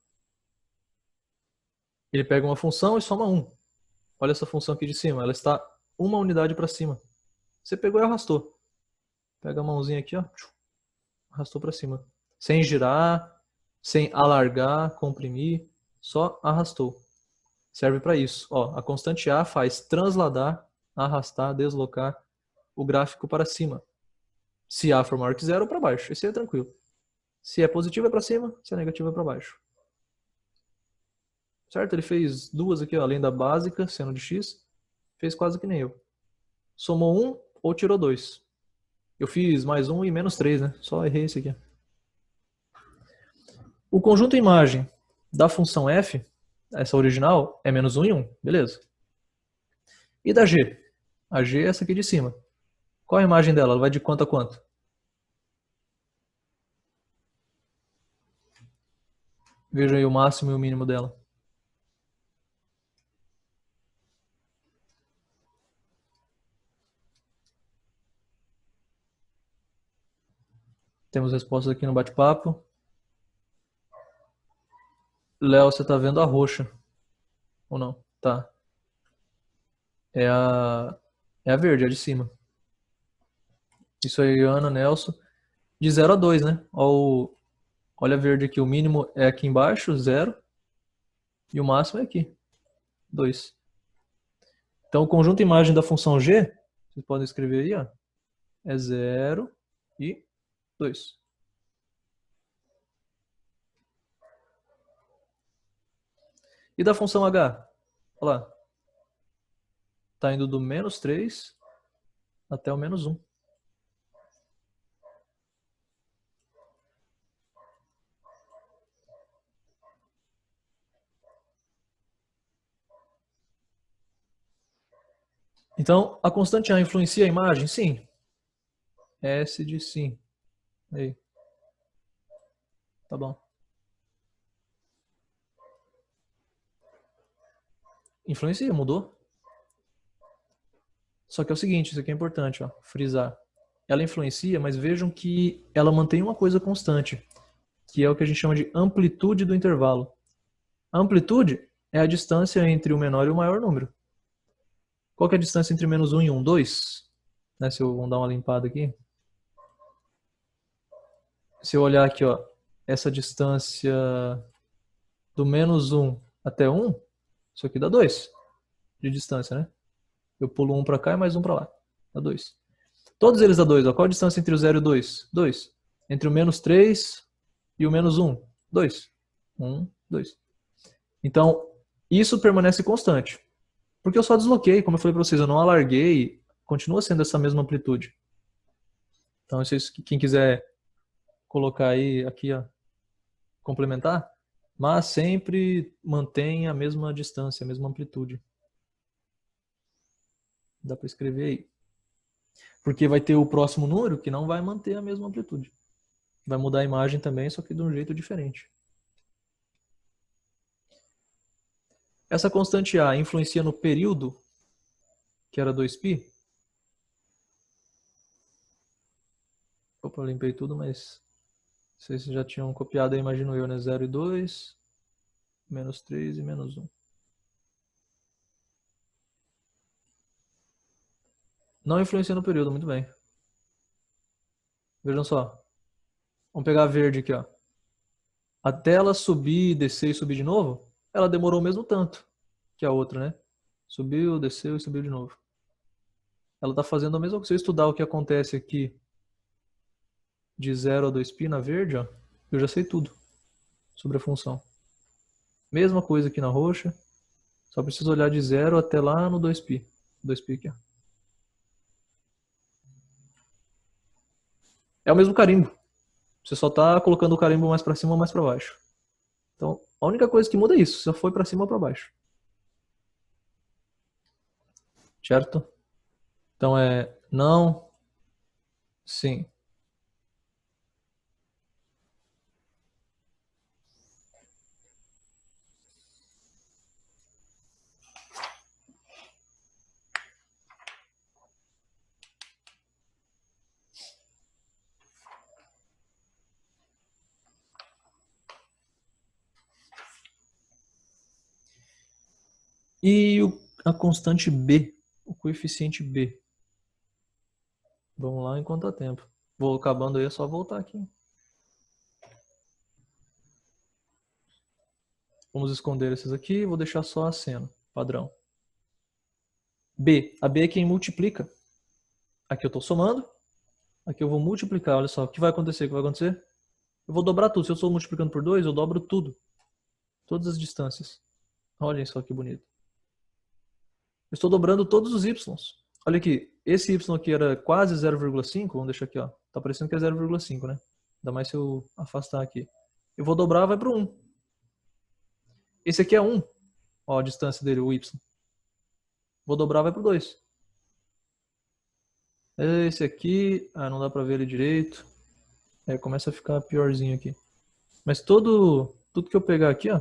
Ele pega uma função e soma 1. Olha essa função aqui de cima. Ela está uma unidade para cima. Você pegou e arrastou. Pega a mãozinha aqui, ó. Arrastou para cima. Sem girar, sem alargar, comprimir. Só arrastou. Serve para isso. Ó, a constante A faz transladar, arrastar, deslocar o gráfico para cima. Se A for maior que 0, para baixo. Esse é tranquilo. Se é positivo é para cima, se é negativo é para baixo. Certo? Ele fez duas aqui, ó, além da básica, seno de x. Fez quase que nem eu. Somou 1 ou tirou 2. Eu fiz mais 1 e menos 3, né? Só errei esse aqui. O conjunto imagem da função f, essa original, é -1 e 1. Beleza. E da g? A G é essa aqui de cima. Qual a imagem dela? Ela vai de quanto a quanto? Veja aí o máximo e o mínimo dela. Temos respostas aqui no bate-papo. Léo, você tá vendo a roxa? Ou não? Tá. É a verde, a de cima. Isso aí, Ana, Nelson. De 0 a 2, né? Olha a verde aqui. O mínimo é aqui embaixo, 0. E o máximo é aqui, 2. Então, o conjunto imagem da função g, vocês podem escrever aí, ó, é 0 e 2. E da função h? Olha lá. Está indo do menos 3 até o menos 1. Então, a constante A influencia a imagem? Sim. S de sim. Aí. Tá bom. Influencia, mudou. Só que é o seguinte, isso aqui é importante, ó, frisar. Ela influencia, mas vejam que ela mantém uma coisa constante, que é o que a gente chama de amplitude do intervalo. A amplitude é a distância entre o menor e o maior número. Qual que é a distância entre menos 1 e 1? 2. Né, se eu vou dar uma limpada aqui. Se eu olhar aqui, ó, essa distância do menos 1 até 1, isso aqui dá 2 de distância, né? Eu pulo 1 para cá e mais 1 para lá. Dá 2. Todos eles dá 2. Ó. Qual a distância entre o 0 e o 2? 2. Entre o menos 3 e o menos 1? 2. 1, 2. Então, isso permanece constante. Porque eu só desloquei, como eu falei para vocês, eu não alarguei, continua sendo essa mesma amplitude. Então, vocês, quem quiser colocar aí, aqui, ó, complementar, mas sempre mantém a mesma distância, a mesma amplitude. Dá para escrever aí. Porque vai ter o próximo número que não vai manter a mesma amplitude. Vai mudar a imagem também, só que de um jeito diferente. Essa constante A influencia no período, que era 2π. Opa, eu limpei tudo, mas vocês já tinham copiado aí, imagino eu, né? 0 e 2, menos 3 e menos 1. Não influencia no período, muito bem. Vejam só. Vamos pegar a verde aqui, ó. Até ela subir, descer e subir de novo, ela demorou o mesmo tanto que a outra, né? Subiu, desceu e subiu de novo. Ela está fazendo a mesma coisa. Se eu estudar o que acontece aqui de 0 a 2π na verde, ó, eu já sei tudo sobre a função. Mesma coisa aqui na roxa, só preciso olhar de 0 até lá no 2π. 2π aqui, ó. É o mesmo carimbo. Você só está colocando o carimbo mais para cima ou mais para baixo. Então, a única coisa que muda é isso, se foi para cima ou para baixo. Certo? Então é não, sim. E a constante B, o coeficiente B. Vamos lá enquanto há tempo. Vou acabando aí, é só voltar aqui. Vamos esconder esses aqui, vou deixar só a cena, padrão. B, a B é quem multiplica. Aqui eu estou somando, aqui eu vou multiplicar, olha só, o que vai acontecer? O que vai acontecer? Eu vou dobrar tudo, se eu estou multiplicando por 2, eu dobro tudo. Todas as distâncias. Olhem só que bonito. Eu estou dobrando todos os y. Olha aqui, esse y aqui era quase 0,5, vamos deixar aqui, ó. Tá parecendo que é 0,5, né? Ainda mais se eu afastar aqui. Eu vou dobrar, vai para o 1. Esse aqui é 1. Ó, a distância dele, o y. Vou dobrar, vai para o 2. Esse aqui, não dá pra ver ele direito. Começa a ficar piorzinho aqui. Mas tudo que eu pegar aqui, ó,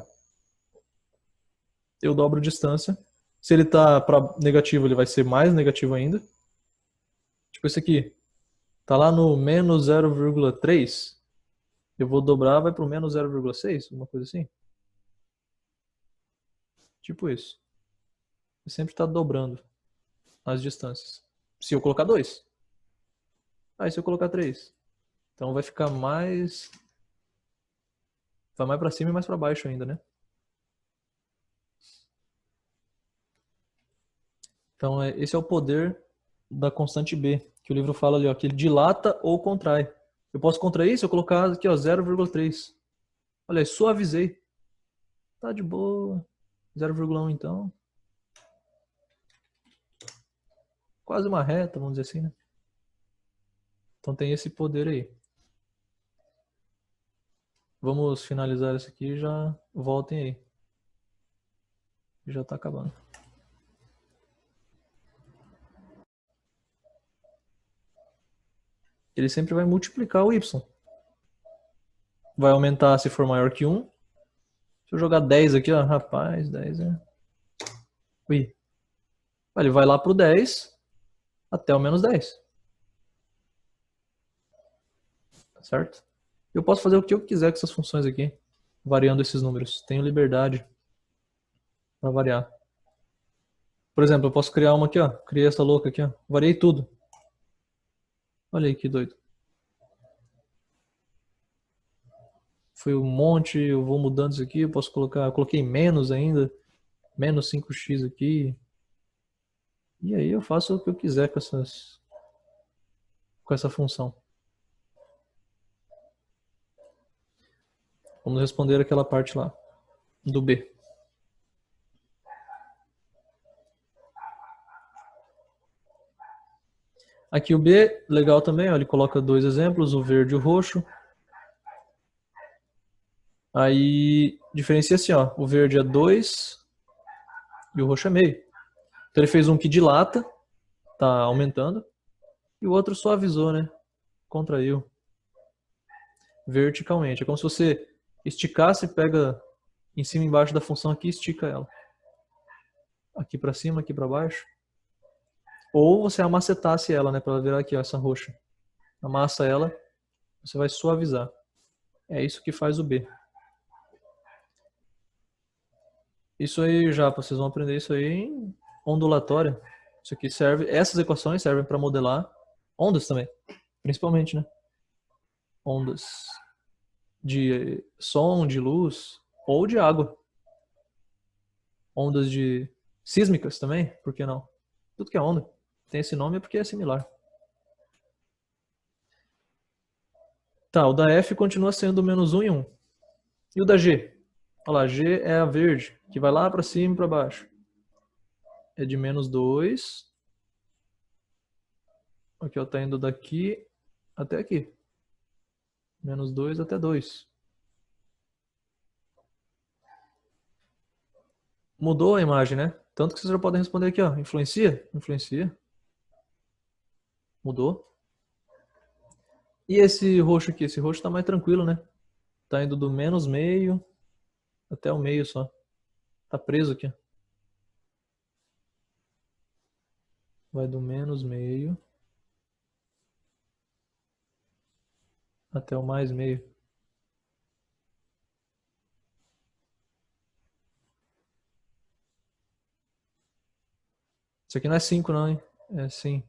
eu dobro a distância. Se ele tá para negativo, ele vai ser mais negativo ainda. Tipo esse aqui, tá lá no menos 0,3. Eu vou dobrar, vai pro menos 0,6, uma coisa assim. Tipo isso. Ele sempre tá dobrando as distâncias. Se eu colocar 2. Aí se eu colocar 3. Então vai ficar mais... Vai mais pra cima e mais pra baixo ainda, né? Então esse é o poder da constante B, que o livro fala ali, ó, que ele dilata ou contrai. Eu posso contrair se eu colocar aqui, ó, 0,3. Olha, suavizei. Tá de boa. 0,1 então. Quase uma reta, vamos dizer assim, né? Então tem esse poder aí. Vamos finalizar isso aqui e já voltem aí. Já tá acabando. Ele sempre vai multiplicar o y. Vai aumentar se for maior que 1. Se eu jogar 10 aqui, ó, rapaz, 10 é... Ui. Ele vai lá pro 10 até o menos 10. Certo? Eu posso fazer o que eu quiser com essas funções aqui, variando esses números. Tenho liberdade para variar. Por exemplo, eu posso criar uma aqui, ó. Criei essa louca aqui, ó. Variei tudo. Olha aí que doido. Foi um monte, eu vou mudando isso aqui, eu posso colocar, eu coloquei menos ainda, menos 5x aqui. E aí eu faço o que eu quiser com essa função. Vamos responder aquela parte lá, do B. Aqui o B, legal também, ó, ele coloca dois exemplos, o verde e o roxo. Aí diferencia assim, ó, o verde é 2 e o roxo é meio. Então ele fez um que dilata, tá aumentando, e o outro suavizou, né? Contraiu verticalmente. É como se você esticasse, pega em cima e embaixo da função aqui e estica ela. Aqui pra cima, aqui pra baixo. Ou você amacetasse ela, né, para ela virar aqui, ó, essa roxa. Amassa ela, você vai suavizar. É isso que faz o B. Isso aí já, vocês vão aprender isso aí em ondulatória. Isso aqui serve, essas equações servem para modelar ondas também, principalmente, né? Ondas de som, de luz ou de água. Ondas de sísmicas também, por que não? Tudo que é onda tem esse nome porque é similar. Tá, o da F continua sendo menos 1 e 1. E o da G? Olha lá, G é a verde, que vai lá para cima e para baixo. É de menos 2. Aqui, ó, tá indo daqui até aqui. Menos 2 até 2. Mudou a imagem, né? Tanto que vocês já podem responder aqui, ó. Influencia? Influencia. Mudou. E esse roxo aqui? Esse roxo tá mais tranquilo, né? Tá indo do menos meio até o meio só. Tá preso aqui. Vai do menos meio até o mais meio. Isso aqui não é 5 não, hein? É sim.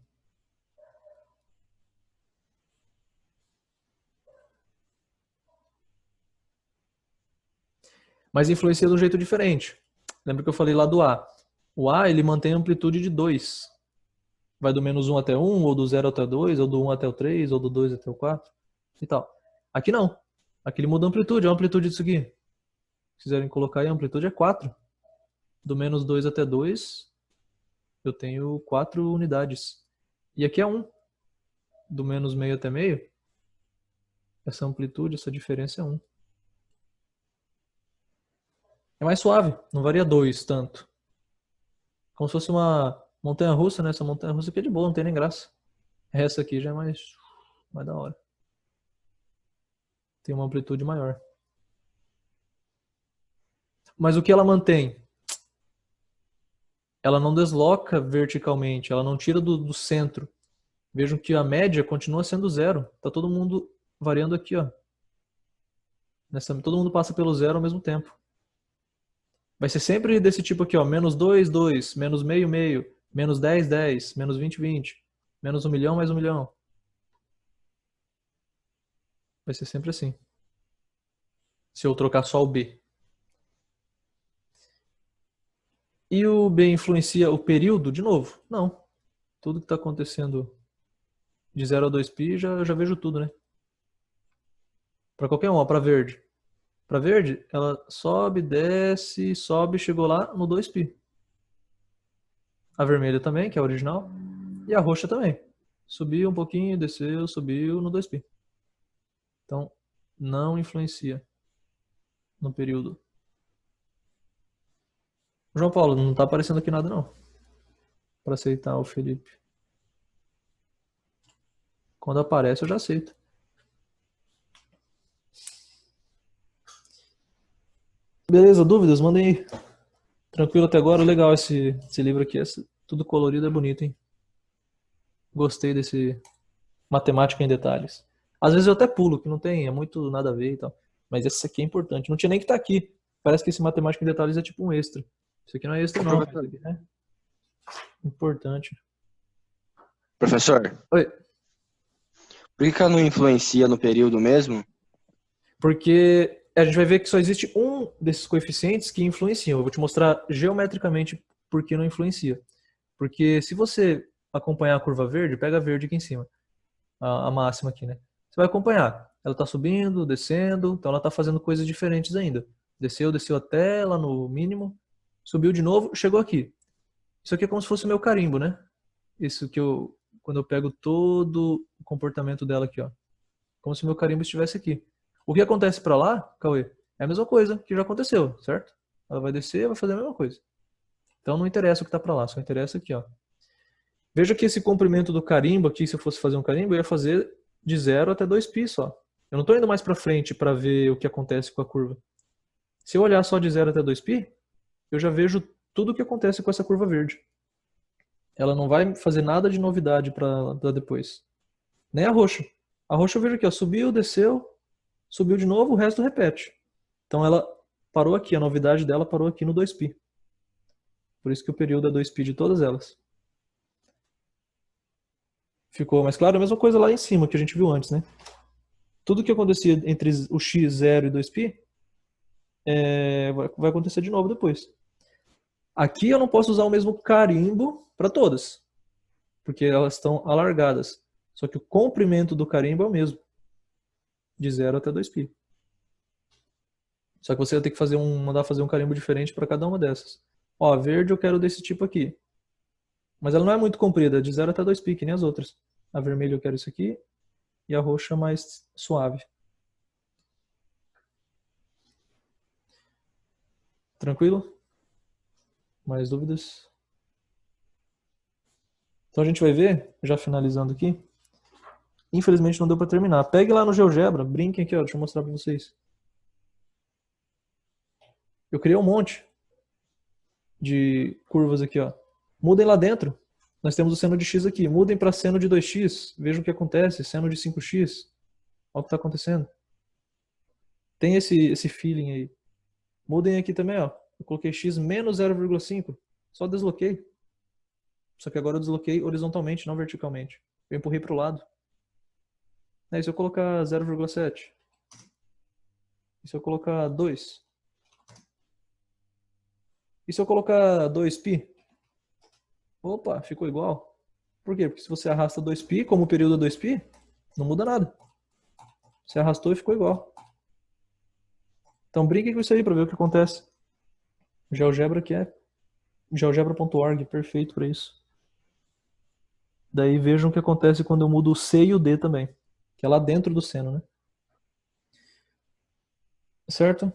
Mas influencia de um jeito diferente. Lembra que eu falei lá do A? O A, ele mantém a amplitude de 2. Vai do menos 1 até 1, ou do 0 até 2, ou do 1 até o 3, ou do 2 até o 4 e tal. Aqui não. Aqui ele muda a amplitude. Olha a amplitude disso aqui. Se quiserem colocar aí, a amplitude é 4. Do menos 2 até 2, eu tenho 4 unidades. E aqui é 1. Do menos meio até meio, essa amplitude, essa diferença é 1. É mais suave, não varia 2 tanto. Como se fosse uma montanha-russa, né? Essa montanha-russa aqui é de boa, não tem nem graça. Essa aqui já é mais da hora. Tem uma amplitude maior. Mas o que ela mantém? Ela não desloca verticalmente, ela não tira do centro. Vejam que a média continua sendo zero. Tá todo mundo variando aqui, ó. Todo mundo passa pelo zero ao mesmo tempo. Vai ser sempre desse tipo aqui, ó. Menos 2, 2, menos meio, meio, menos 10, 10, menos 20, 20, menos 1 milhão, mais 1 milhão. Vai ser sempre assim. Se eu trocar só o B. E o B influencia o período de novo? Não. Tudo que está acontecendo de 0 a 2π, eu já vejo tudo, né? Para qualquer um, ó, para verde. Para verde, ela sobe, desce, sobe, chegou lá no 2π. A vermelha também, que é a original. E a roxa também. Subiu um pouquinho, desceu, subiu no 2π. Então, não influencia no período. João Paulo, não tá aparecendo aqui nada não. Para aceitar o Felipe. Quando aparece, eu já aceito. Beleza, dúvidas? Mandem aí. Tranquilo até agora? Legal esse livro aqui. Tudo colorido é bonito, hein? Gostei desse matemática em detalhes. Às vezes eu até pulo, que não tem, é muito nada a ver e tal. Mas esse aqui é importante. Não tinha nem que estar aqui. Parece que esse matemática em detalhes é tipo um extra. Isso aqui não é extra, não. Mas Professor, isso aqui é importante. professor, Oi. por que ela não influencia no período mesmo? Porque a gente vai ver que só existe um desses coeficientes que influenciam. Eu vou te mostrar geometricamente por que não influencia. Porque se você acompanhar a curva verde, pega a verde aqui em cima, a máxima aqui, né? Você vai acompanhar. Ela está subindo, descendo, então ela está fazendo coisas diferentes ainda. Desceu, desceu até lá no mínimo, subiu de novo, chegou aqui. Isso aqui é como se fosse o meu carimbo, né? Isso que quando eu pego todo o comportamento dela aqui, ó. Como se o meu carimbo estivesse aqui. O que acontece para lá, Cauê, é a mesma coisa que já aconteceu, certo? Ela vai descer, vai fazer a mesma coisa. Então não interessa o que está para lá, só interessa aqui, ó. Veja que esse comprimento do carimbo aqui, se eu fosse fazer um carimbo, eu ia fazer de 0 até 2π só. Eu não estou indo mais para frente para ver o que acontece com a curva. Se eu olhar só de 0 até 2π, eu já vejo tudo o que acontece com essa curva verde. Ela não vai fazer nada de novidade para depois. Nem a roxa. A roxa eu vejo aqui, ó, subiu, desceu, subiu de novo, o resto repete. Então ela parou aqui, a novidade dela parou aqui no 2π. Por isso que o período é 2π de todas elas. Ficou mais claro? A mesma coisa lá em cima que a gente viu antes, né? Tudo que acontecia entre o x0 e 2π vai acontecer de novo depois. Aqui eu não posso usar o mesmo carimbo para todas, porque elas estão alargadas. Só que o comprimento do carimbo é o mesmo, de 0 até 2π. Só que você vai ter que mandar fazer um carimbo diferente para cada uma dessas. Ó, a verde eu quero desse tipo aqui. Mas ela não é muito comprida, é de 0 até 2π, que nem as outras. A vermelha eu quero isso aqui e a roxa mais suave. Tranquilo? Mais dúvidas? Então a gente vai ver, já finalizando aqui. Infelizmente não deu para terminar. Pegue lá no GeoGebra, brinquem aqui, ó, deixa eu mostrar para vocês. Eu criei um monte de curvas aqui, ó. Mudem lá dentro. Nós temos o seno de x aqui. Mudem para seno de 2x. Vejam o que acontece. Seno de 5x. Olha o que está acontecendo. Tem esse feeling aí. Mudem aqui também, ó. Eu coloquei x menos 0,5. Só desloquei. Só que agora eu desloquei horizontalmente, não verticalmente. Eu empurrei para o lado. E se eu colocar 0,7? E se eu colocar 2? E se eu colocar 2π? Opa, ficou igual. Por quê? Porque se você arrasta 2π, como o período é 2π, não muda nada. Você arrastou e ficou igual. Então brinque com isso aí para ver o que acontece. GeoGebra que é geogebra.org, perfeito para isso. Daí vejam o que acontece quando eu mudo o C e o D também, que é lá dentro do seno, né? Certo?